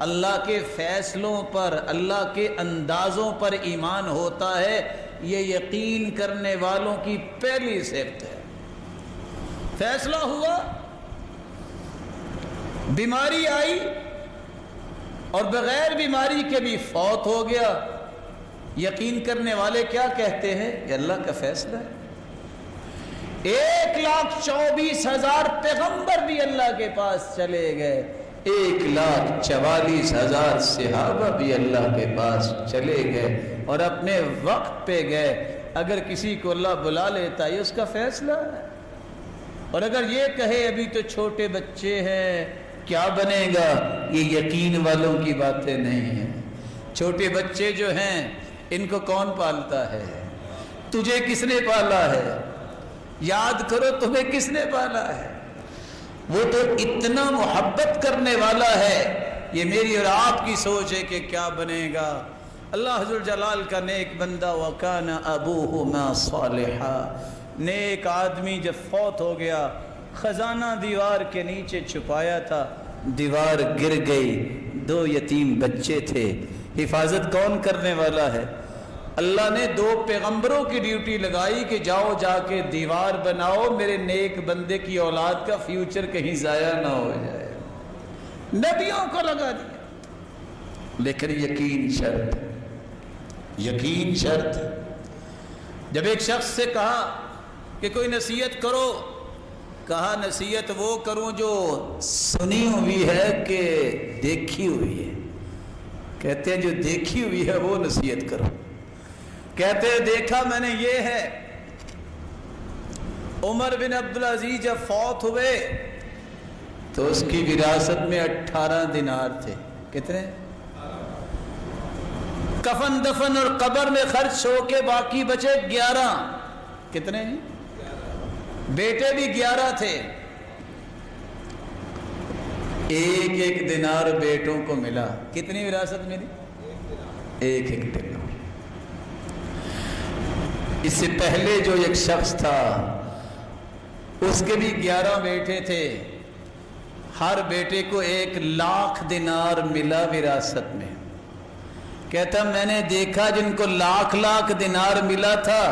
اللہ کے فیصلوں پر، اللہ کے اندازوں پر ایمان ہوتا ہے. یہ یقین کرنے والوں کی پہلی صفت ہے. فیصلہ ہوا، بیماری آئی، اور بغیر بیماری کے بھی فوت ہو گیا، یقین کرنے والے کیا کہتے ہیں؟ یہ اللہ کا فیصلہ ہے۔ 1,24,000 پیغمبر بھی اللہ کے پاس چلے گئے، 1,44,000 صحابہ بھی اللہ کے پاس چلے گئے اور اپنے وقت پہ گئے۔ اگر کسی کو اللہ بلا لیتا ہے، یہ اس کا فیصلہ ہے۔ اور اگر یہ کہے ابھی تو چھوٹے بچے ہیں، کیا بنے گا، یہ یقین والوں کی باتیں نہیں ہیں۔ چھوٹے بچے جو ہیں ان کو کون پالتا ہے؟ تجھے کس نے پالا ہے؟ یاد کرو تمہیں کس نے پالا ہے؟ وہ تو اتنا محبت کرنے والا ہے۔ یہ میری اور آپ کی سوچ ہے کہ کیا بنے گا۔ اللہ ذو الجلال کا نیک بندہ وَكَانَ أَبُوهُمَا صَالِحًا، نیک آدمی جب فوت ہو گیا، خزانہ دیوار کے نیچے چھپایا تھا، دیوار گر گئی، 2 یتیم بچے تھے، حفاظت کون کرنے والا ہے؟ اللہ نے 2 پیغمبروں کی ڈیوٹی لگائی کہ جاؤ جا کے دیوار بناؤ، میرے نیک بندے کی اولاد کا فیوچر کہیں ضائع نہ ہو جائے۔ نبیوں کو لگا دیا، لیکن یقین شرط، یقین شرط۔ جب ایک شخص سے کہا کہ کوئی نصیحت کرو، کہا نصیحت وہ کروں جو سنی ہوئی ہے کہ دیکھی ہوئی ہے؟ کہتے ہیں جو دیکھی ہوئی ہے وہ نصیحت کرو۔ کہتے ہیں دیکھا میں نے یہ ہے، عمر بن عبدالعزیز جب فوت ہوئے تو اس کی وراثت میں 18 دینار تھے۔ کتنے؟ کفن دفن اور قبر میں خرچ ہو کے باقی بچے 11۔ کتنے؟ بیٹے بھی 11 تھے۔ 1 دینار بیٹوں کو ملا۔ کتنی وراثت ملی؟ 1 دینار۔ اس سے پہلے جو ایک شخص تھا اس کے بھی 11 بیٹے تھے، ہر بیٹے کو 1,00,000 دینار ملا وراثت میں۔ کہتا میں نے دیکھا جن کو لاکھ دینار ملا تھا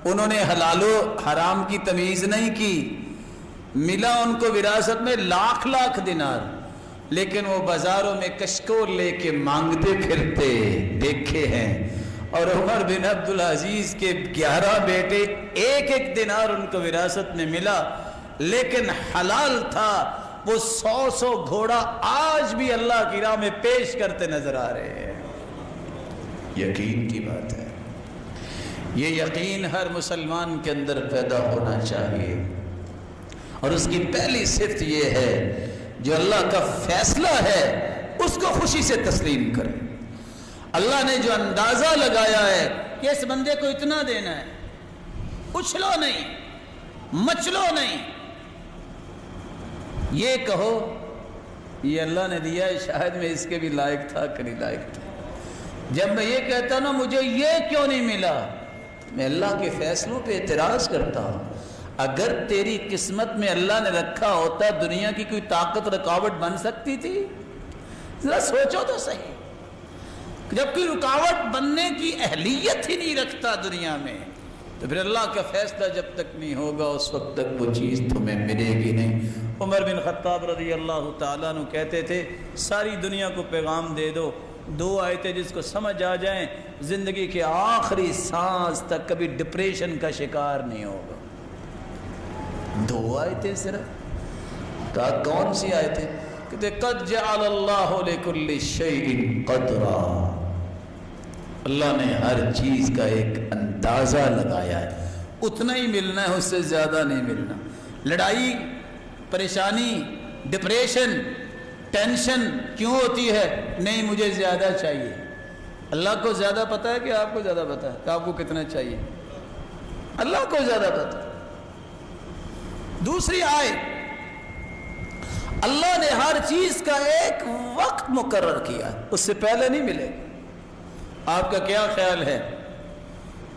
انہوں نے حلال و حرام کی تمیز نہیں کی، ملا ان کو وراثت میں لاکھ دینار، لیکن وہ بازاروں میں کشکول لے کے مانگتے پھرتے دیکھے ہیں۔ اور عمر بن عبدالعزیز کے 11 بیٹے 1 دینار ان کو وراثت میں ملا، لیکن حلال تھا۔ وہ 100 گھوڑا آج بھی اللہ کی راہ میں پیش کرتے نظر آ رہے ہیں۔ یقین کی بات ہے، یہ یقین ہر مسلمان کے اندر پیدا ہونا چاہیے، اور اس کی پہلی صفت یہ ہے جو اللہ کا فیصلہ ہے اس کو خوشی سے تسلیم کرے۔ اللہ نے جو اندازہ لگایا ہے کہ اس بندے کو اتنا دینا ہے، اچھلو نہیں، مچلو نہیں، یہ کہو یہ اللہ نے دیا ہے، شاید میں اس کے بھی لائق تھا کہ نہیں لائق تھا۔ جب میں یہ کہتا نا مجھے یہ کیوں نہیں ملا، میں اللہ کے فیصلوں پہ اعتراض کرتا ہوں۔ اگر تیری قسمت میں اللہ نے رکھا ہوتا، دنیا کی کوئی طاقت رکاوٹ بن سکتی تھی؟ ذرا سوچو تو صحیح۔ جب کوئی رکاوٹ بننے کی اہلیت ہی نہیں رکھتا دنیا میں، تو پھر اللہ کا فیصلہ جب تک نہیں ہوگا اس وقت تک وہ چیز تمہیں ملے گی نہیں۔ عمر بن خطاب رضی اللہ تعالیٰ عنہ کہتے تھے ساری دنیا کو پیغام دے دو، 2 آیتیں جس کو سمجھ آ جائیں زندگی کے آخری سانس تک کبھی ڈپریشن کا شکار نہیں ہوگا۔ 2 آیتیں صرف، کہا کون سی آیتیں؟ کہتے قد جعل اللہ لکل شیء قدرا، اللہ نے ہر چیز کا ایک اندازہ لگایا ہے، اتنا ہی ملنا ہے، اس سے زیادہ نہیں ملنا۔ لڑائی، پریشانی، ڈپریشن، ٹینشن کیوں ہوتی ہے؟ نہیں مجھے زیادہ چاہیے۔ اللہ کو زیادہ پتہ ہے کہ آپ کو زیادہ پتہ ہے کہ آپ کو کتنا چاہیے؟ اللہ کو زیادہ پتہ ہے۔ دوسری آیت، اللہ نے ہر چیز کا ایک وقت مقرر کیا، اس سے پہلے نہیں ملے گا۔ آپ کا کیا خیال ہے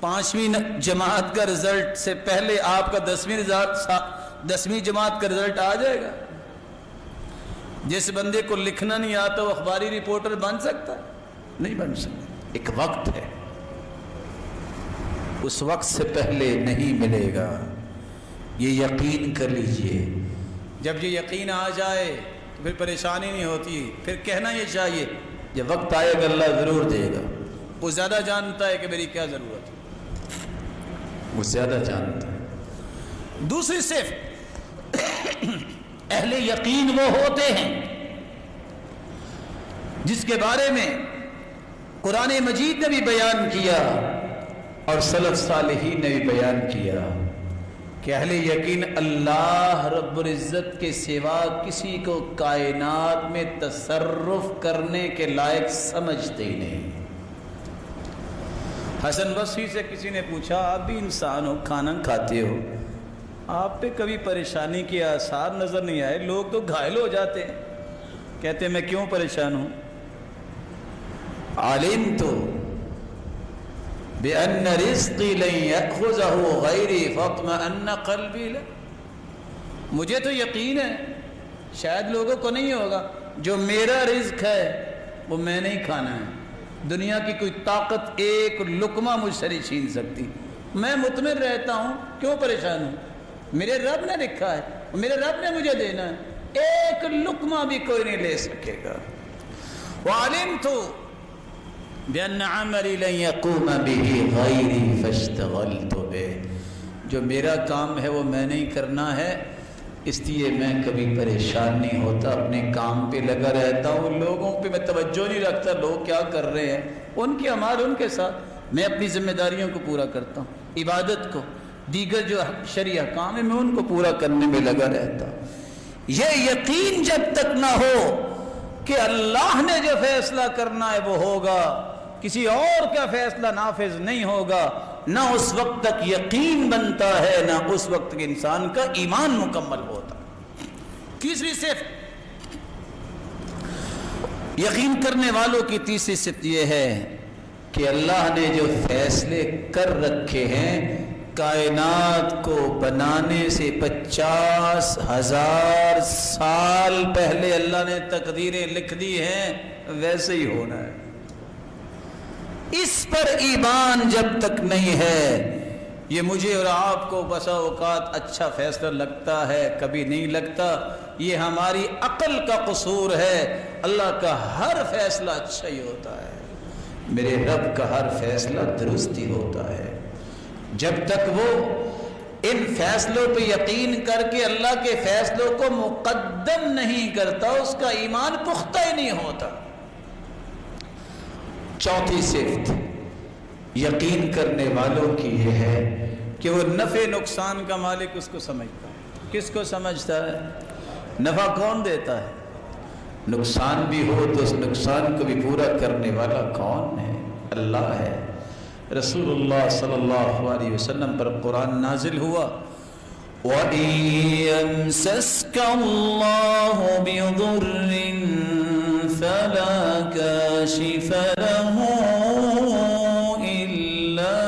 5ویں جماعت کا رزلٹ سے پہلے آپ کا 10ویں جماعت کا رزلٹ آ جائے گا؟ جس بندے کو لکھنا نہیں آتا وہ اخباری رپورٹر بن سکتا ہے؟ نہیں بن سکتا۔ ایک وقت ہے، اس وقت سے پہلے نہیں ملے گا، یہ یقین کر لیجئے۔ جب یہ یقین آ جائے پھر پریشانی نہیں ہوتی. پھر کہنا یہ چاہیے جب وقت آئے گا اللہ ضرور دے گا. وہ زیادہ جانتا ہے کہ میری کیا ضرورت ہے، وہ زیادہ جانتا ہے. دوسری صفت اہل یقین وہ ہوتے ہیں جس کے بارے میں قرآن مجید نے بھی بیان کیا اور سلف صالحین نے بھی بیان کیا کہ اہل یقین اللہ رب العزت کے سوا کسی کو کائنات میں تصرف کرنے کے لائق سمجھتے ہی نہیں. حسن بصری سے کسی نے پوچھا آپ بھی انسان ہو، کھانا کھاتے ہو، آپ پہ کبھی پریشانی کے آثار نظر نہیں آئے؟ لوگ تو گھائل ہو جاتے ہیں. کہتے ہیں میں کیوں پریشان ہوں؟ علمت بأن رزقی لن یأخذہ غیری فاطمئن قلبی لہ. مجھے تو یقین ہے، شاید لوگوں کو نہیں ہوگا، جو میرا رزق ہے وہ میں نہیں کھانا ہے. دنیا کی کوئی طاقت ایک لقمہ مجھ سے نہیں چھین سکتی. میں مطمئن رہتا ہوں، کیوں پریشان ہوں؟ میرے رب نے لکھا ہے، میرے رب نے مجھے دینا ہے، ایک لقمہ بھی کوئی نہیں لے سکے گا. وعلمت بأن عملی لن یقوم به غیری فاشتغلت به. جو میرا کام ہے وہ میں نہیں کرنا ہے، اس لیے میں کبھی پریشان نہیں ہوتا، اپنے کام پہ لگا رہتا ہوں. لوگوں پہ میں توجہ نہیں رکھتا لوگ کیا کر رہے ہیں، ان کی اعمال ان کے ساتھ، میں اپنی ذمہ داریوں کو پورا کرتا ہوں. عبادت کو، دیگر جو شرعی کام ہے میں ان کو پورا کرنے میں لگا رہتا ہوں. یہ یقین جب تک نہ ہو کہ اللہ نے جو فیصلہ کرنا ہے وہ ہوگا، کسی اور کا فیصلہ نافذ نہیں ہوگا، نہ اس وقت تک یقین بنتا ہے، نہ اس وقت کے انسان کا ایمان مکمل ہوتا. تیسری صفت یقین کرنے والوں کی تیسری صفت یہ ہے کہ اللہ نے جو فیصلے کر رکھے ہیں، کائنات کو بنانے سے 50,000 سال پہلے اللہ نے تقدیریں لکھ دی ہیں، ویسے ہی ہونا ہے. اس پر ایمان جب تک نہیں ہے، یہ مجھے اور آپ کو بسا اوقات اچھا فیصلہ لگتا ہے، کبھی نہیں لگتا، یہ ہماری عقل کا قصور ہے. اللہ کا ہر فیصلہ اچھا ہی ہوتا ہے، میرے رب کا ہر فیصلہ درست ہی ہوتا ہے. جب تک وہ ان فیصلوں پہ یقین کر کے اللہ کے فیصلوں کو مقدم نہیں کرتا، اس کا ایمان پختہ ہی نہیں ہوتا. چوتھی صفت یقین کرنے والوں کی یہ ہے کہ وہ نفع نقصان کا مالک اس کو سمجھتا ہے. کس کو سمجھتا ہے؟ نفع کون دیتا ہے؟ نقصان بھی ہو تو اس نقصان کو بھی پورا کرنے والا کون ہے؟ اللہ ہے. رسول اللہ صلی اللہ علیہ وسلم پر قرآن نازل ہوا، وَإِن يَمْسَسْكَ اللَّهُ بِضُرٍّ فَلَا كَاشِفَ لَهُ إِلَّا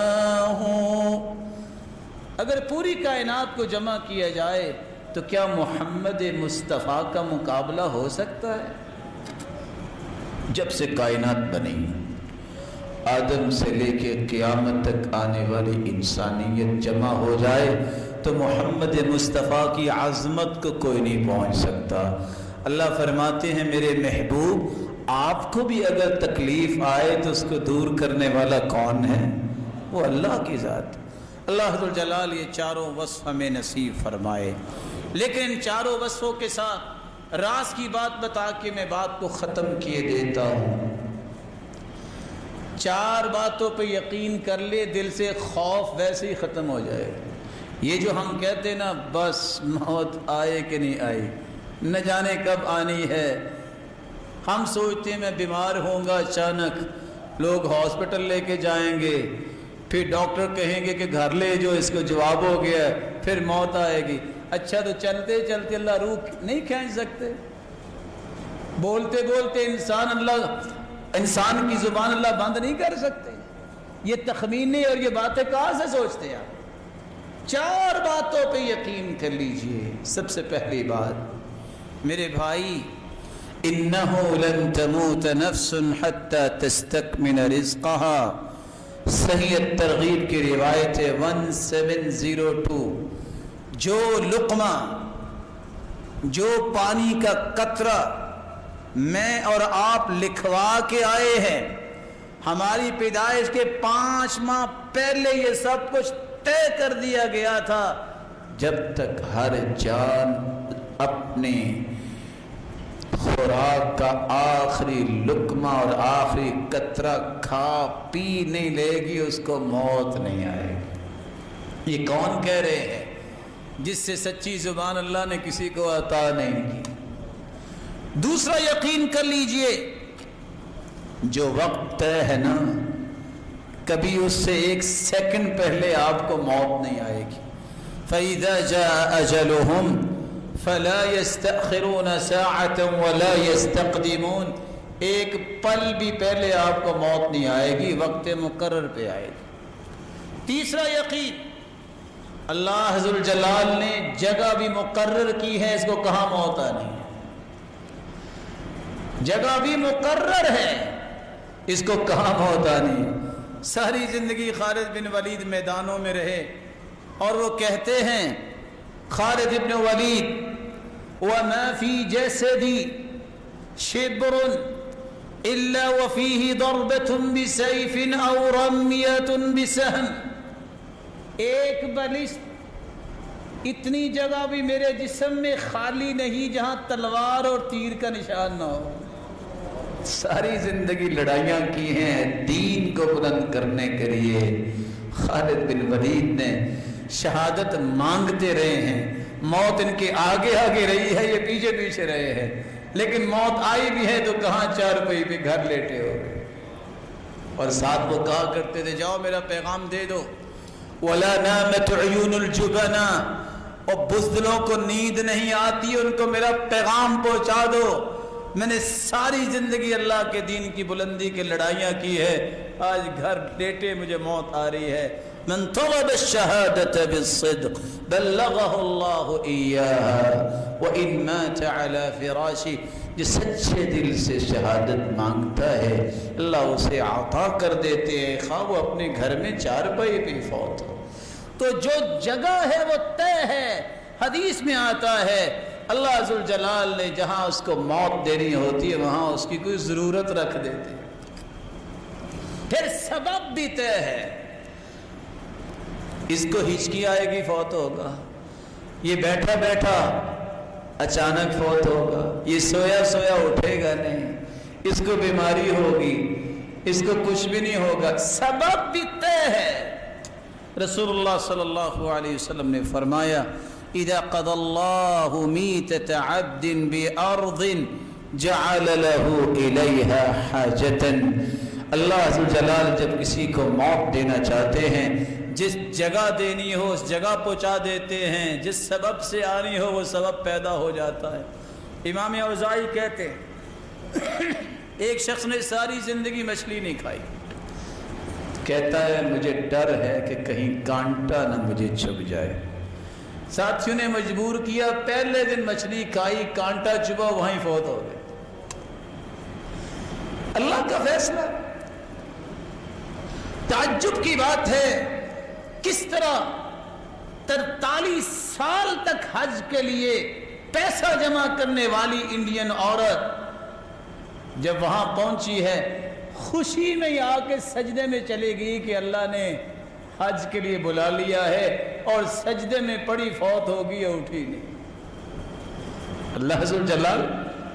هُوَ. اگر پوری کائنات کو جمع کیا جائے تو کیا محمد مصطفیٰ کا مقابلہ ہو سکتا ہے؟ جب سے کائنات بنی، آدم سے لے کے قیامت تک آنے والی انسانیت جمع ہو جائے تو محمد مصطفیٰ کی عظمت کو کوئی نہیں پہنچ سکتا. اللہ فرماتے ہیں میرے محبوب آپ کو بھی اگر تکلیف آئے تو اس کو دور کرنے والا کون ہے؟ وہ اللہ کی ذات. اللہ ذو الجلال یہ چاروں وصف ہمیں نصیب فرمائے. لیکن ان چاروں وصفوں کے ساتھ راز کی بات بتا کے میں بات کو ختم کیے دیتا ہوں. چار باتوں پہ یقین کر لے، دل سے خوف ویسے ہی ختم ہو جائے. یہ جو ہم کہتے ہیں نا بس موت آئے کہ نہیں آئی، نہ جانے کب آنی ہے. ہم سوچتے ہیں میں بیمار ہوں گا، اچانک لوگ ہاسپٹل لے کے جائیں گے، پھر ڈاکٹر کہیں گے کہ گھر لے جو اس کو جواب ہو گیا، پھر موت آئے گی. اچھا تو چلتے چلتے اللہ روح نہیں کھینچ سکتے؟ بولتے بولتے انسان کی زبان اللہ بند نہیں کر سکتے؟ یہ تخمینے اور یہ باتیں کہاں سے سوچتے ہیں آپ؟ چار باتوں پہ یقین کر لیجئے. سب سے پہلی بات میرے بھائی، انَّهُ لَن تَمُوتَ نَفْسٌ حَتَّى تَسْتَكْمِلَ رِزْقَهَا. صحیح الترغیب کی روایت ہے 1702. جو لقمہ جو پانی کا قطرہ میں اور آپ لکھوا کے آئے ہیں، ہماری پیدائش کے 5 ماہ پہلے یہ سب کچھ طے کر دیا گیا تھا۔ جب تک ہر جان اپنے خوراک کا آخری لقمہ اور آخری قطرہ کھا پی نہیں لے گی، اس کو موت نہیں آئے گی۔ یہ کون کہہ رہے ہیں؟ جس سے سچی زبان اللہ نے کسی کو عطا نہیں کی۔ دوسرا یقین کر لیجئے، جو وقت طے ہے نا، کبھی اس سے 1 سیکنڈ پہلے آپ کو موت نہیں آئے گی۔ فَإِذَا جَاءَ أَجَلُهُمْ فَلَا يَسْتَأْخِرُونَ سَاعَةً وَلَا يَسْتَقْدِمُونَ، ایک پل بھی پہلے آپ کو موت نہیں آئے گی، وقت مقرر پہ آئے گی۔ تیسرا یقین، اللہ ذوالجلال نے جگہ بھی مقرر کی ہے، اس کو کہاں موت آنی ہے، جگہ بھی مقرر ہے، اس کو کہاں موت آنی ہے۔ ساری زندگی خالد بن ولید میدانوں میں رہے اور وہ کہتے ہیں، خالد بن ولید، وَمَا فِي جَسَدِي شِبْرٌ إِلَّا وَفِيهِ ضَرْبَةٌ بِسَيْفٍ أَوْ رَمْيَةٌ بِسَهْمٍ، ایک بلشت اتنی جگہ بھی میرے جسم میں خالی نہیں جہاں تلوار اور تیر کا نشان نہ ہو۔ ساری زندگی لڑائیاں کی ہیں دین کو بلند کرنے کے لیے۔ خالد بن ولید نے شہادت مانگتے رہے ہیں، موت ان کے آگے آگے رہی ہے، یہ پیچھے پیچھے رہے ہیں، لیکن موت آئی بھی ہے تو کہاں چارپائی پہ گھر لیٹے ہو گئے۔ اور ساتھ وہ کہا کرتے تھے، جاؤ میرا پیغام دے دو، وَلَا نَامَتْ عُيُونُ الْجُبَنَا، اور بزدلوں کو نیند نہیں آتی، ان کو میرا پیغام پہنچا دو۔ میں نے ساری زندگی اللہ کے دین کی بلندی کے لڑائیاں کی ہے، آج گھر لیٹے مجھے موت آ رہی ہے۔ من طلب الشهادة بالصدق بلغه الله إياها وإن مات على فراشي، جو سچے دل سے شہادت مانگتا ہے اللہ اسے عطا کر دیتے ہیں، خواہ وہ اپنے گھر میں چارپائی پہ فوت ہو۔ تو جو جگہ ہے وہ طے ہے۔ حدیث میں آتا ہے اللہ ذوالجلال نے جہاں اس کو موت دینی ہوتی ہے وہاں اس کی کوئی ضرورت رکھ دیتے، پھر سبب بھی طے ہے۔ اس کو ہچکی آئے گی فوت ہوگا، یہ بیٹھا بیٹھا اچانک فوت ہوگا، یہ سویا سویا اٹھے گا نہیں، اس کو بیماری ہوگی، اس کو کچھ بھی نہیں ہوگا، سبب بھی طے ہے۔ رسول اللہ صلی اللہ علیہ وسلم نے فرمایا، اذا قضى الله ميتة عبد بأرض جعل له إليها حاجة، اللہ ذوالجلال جب کسی کو موت دینا چاہتے ہیں، جس جگہ دینی ہو اس جگہ پہنچا دیتے ہیں، جس سبب سے آنی ہو وہ سبب پیدا ہو جاتا ہے۔ امام اوزاعی کہتے ہیں ایک شخص نے ساری زندگی مچھلی نہیں کھائی، کہتا ہے مجھے ڈر ہے کہ کہیں کانٹا نہ مجھے چھپ جائے۔ ساتھیوں نے مجبور کیا، پہلے دن مچھلی کھائی، کانٹا چبھا، وہیں فوت ہو گئے۔ اللہ کا فیصلہ۔ تعجب کی بات ہے کس طرح 43 سال تک حج کے لیے پیسہ جمع کرنے والی انڈین عورت جب وہاں پہنچی ہے خوشی میں آ کے سجدے میں چلے گئی کہ اللہ نے حج کے لیے بلا لیا ہے، اور سجدے میں پڑی، فوت ہوگی اور اٹھی نہیں۔ اللہ ذوالجلال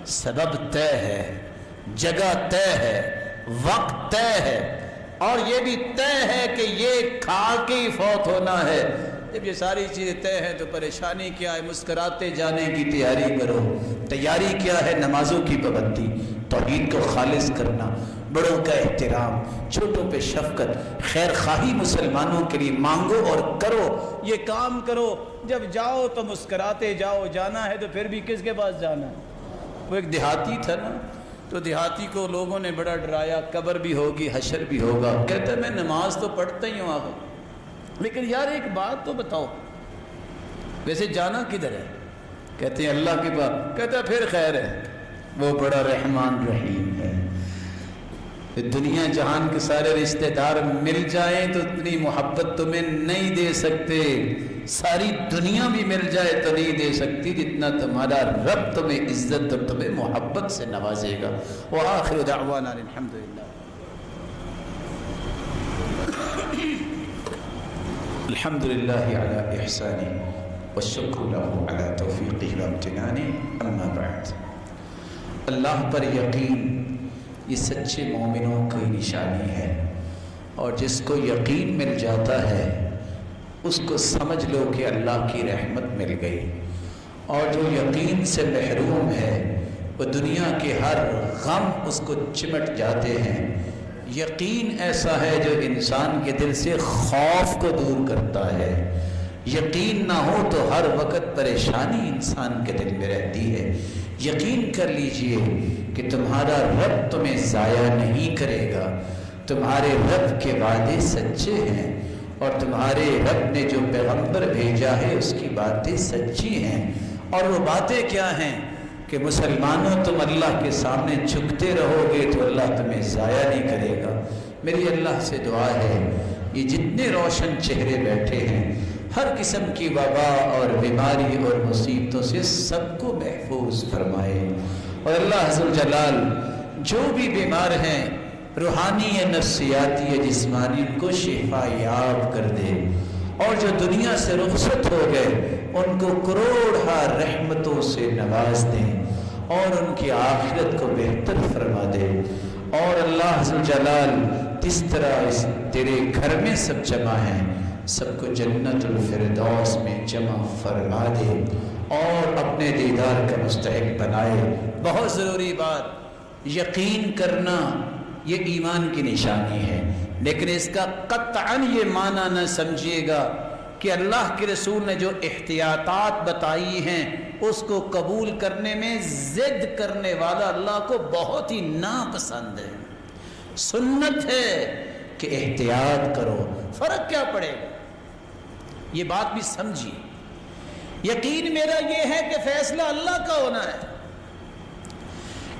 سبب طے ہے، جگہ طے ہے، وقت طے ہے، اور یہ بھی طے ہے کہ یہ کھا کے ہی فوت ہونا ہے۔ جب یہ ساری چیزیں طے ہیں تو پریشانی کیا ہے؟ مسکراتے جانے کی تیاری کرو۔ تیاری کیا ہے؟ نمازوں کی پابندی، توحید کو خالص کرنا، بڑوں کا احترام، چھوٹوں پہ شفقت، خیر خواہی مسلمانوں کے لیے مانگو اور کرو، یہ کام کرو۔ جب جاؤ تو مسکراتے جاؤ، جانا ہے تو پھر بھی کس کے پاس جانا ہے؟ وہ ایک دیہاتی تھا نا، تو دیہاتی کو لوگوں نے بڑا ڈرایا، قبر بھی ہوگی، حشر بھی ہوگا۔ کہتا ہے میں نماز تو پڑھتا ہی ہوں آخر، لیکن یار ایک بات تو بتاؤ، ویسے جانا کدھر ہے؟ کہتے ہیں اللہ کے پاس۔ کہتا ہے پھر خیر ہے، وہ بڑا رحمان رحیم ہے۔ دنیا جہان کے سارے رشتہ دار مل جائیں تو اتنی محبت تمہیں نہیں دے سکتے۔ ساری دنیا بھی مل جائے تو نہیں دے سکتی جتنا تمہارا رب تمہیں عزت اور تمہیں محبت سے نوازے گا. وآخر دعوانا الحمدللہ. الحمدللہ علی احسانی والشکر له علی توفیقہ وامتنانی. اما بعد. اللہ پر یقین یہ سچے مومنوں کی نشانی ہے، اور جس کو یقین مل جاتا ہے اس کو سمجھ لو کہ اللہ کی رحمت مل گئی. اور جو یقین سے محروم ہے وہ دنیا کے ہر غم اس کو چمٹ جاتے ہیں. یقین ایسا ہے جو انسان کے دل سے خوف کو دور کرتا ہے. یقین نہ ہو تو ہر وقت پریشانی انسان کے دل میں رہتی ہے. یقین کر لیجئے کہ تمہارا رب تمہیں ضائع نہیں کرے گا. تمہارے رب کے وعدے سچے ہیں، اور تمہارے رب نے جو پیغمبر بھیجا ہے اس کی باتیں سچی ہیں. اور وہ باتیں کیا ہیں کہ مسلمانوں تم اللہ کے سامنے جھکتے رہو گے تو اللہ تمہیں ضائع نہیں کرے گا. میری اللہ سے دعا ہے یہ جتنے روشن چہرے بیٹھے ہیں ہر قسم کی وبا اور بیماری اور مصیبتوں سے سب کو محفوظ فرمائے. اور اللہ عز و جلال جو بھی بیمار ہیں روحانی یا نفسیاتی یا جسمانی ان کو شفا یاب کر دے. اور جو دنیا سے رخصت ہو گئے ان کو کروڑہ رحمتوں سے نواز دیں اور ان کی آخرت کو بہتر فرما دے. اور اللہ عز و جلال جس طرح اس تیرے گھر میں سب جمع ہیں سب کو جنت الفردوس میں جمع فرما دے اور اپنے دیدار کا مستحق بنائے. بہت ضروری بات، یقین کرنا یہ ایمان کی نشانی ہے، لیکن اس کا قطعاً یہ معنی نہ سمجھیے گا کہ اللہ کے رسول نے جو احتیاطات بتائی ہیں اس کو قبول کرنے میں ضد کرنے والا اللہ کو بہت ہی ناپسند ہے. سنت ہے کہ احتیاط کرو، فرق کیا پڑے گا؟ یہ بات بھی سمجھیے. یقین میرا یہ ہے کہ فیصلہ اللہ کا ہونا ہے.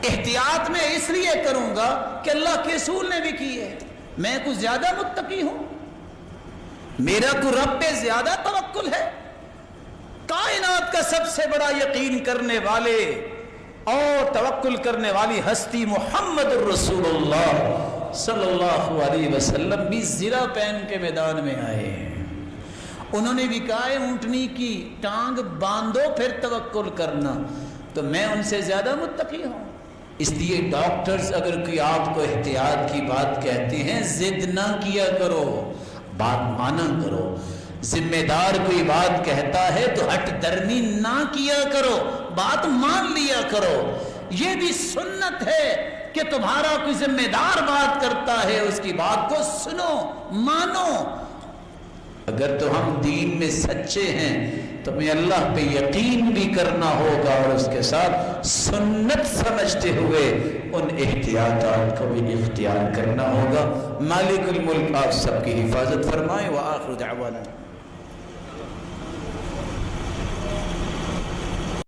احتیاط میں اس لیے کروں گا کہ اللہ کے رسول نے بھی کی ہے. میں کچھ زیادہ متقی ہوں، میرا کو رب پہ زیادہ توکل ہے. کائنات کا سب سے بڑا یقین کرنے والے اور توکل کرنے والی ہستی محمد الرسول اللہ صلی اللہ علیہ وسلم بھی زرہ پہن کے میدان میں آئے ہیں. انہوں نے بھی کہا ہے اونٹنی کی ٹانگ باندھو پھر توکل کرنا. تو میں ان سے زیادہ متقی ہوں. اس لیے ڈاکٹرز اگر کوئی آپ کو احتیاط کی بات کہتے ہیں ضد نہ کیا کرو، بات مانا کرو. ذمہ دار کوئی بات کہتا ہے تو ہٹ درمی نہ کیا کرو، بات مان لیا کرو. یہ بھی سنت ہے کہ تمہارا کوئی ذمہ دار بات کرتا ہے اس کی بات کو سنو، مانو. اگر تو ہم دین میں سچے ہیں تو ہمیں اللہ پہ یقین بھی کرنا ہوگا اور اس کے ساتھ سنت سمجھتے ہوئے ان احتیاطات کو بھی اختیار کرنا ہوگا. مالک الملک آپ سب کی حفاظت فرمائے. وآخر دعوانا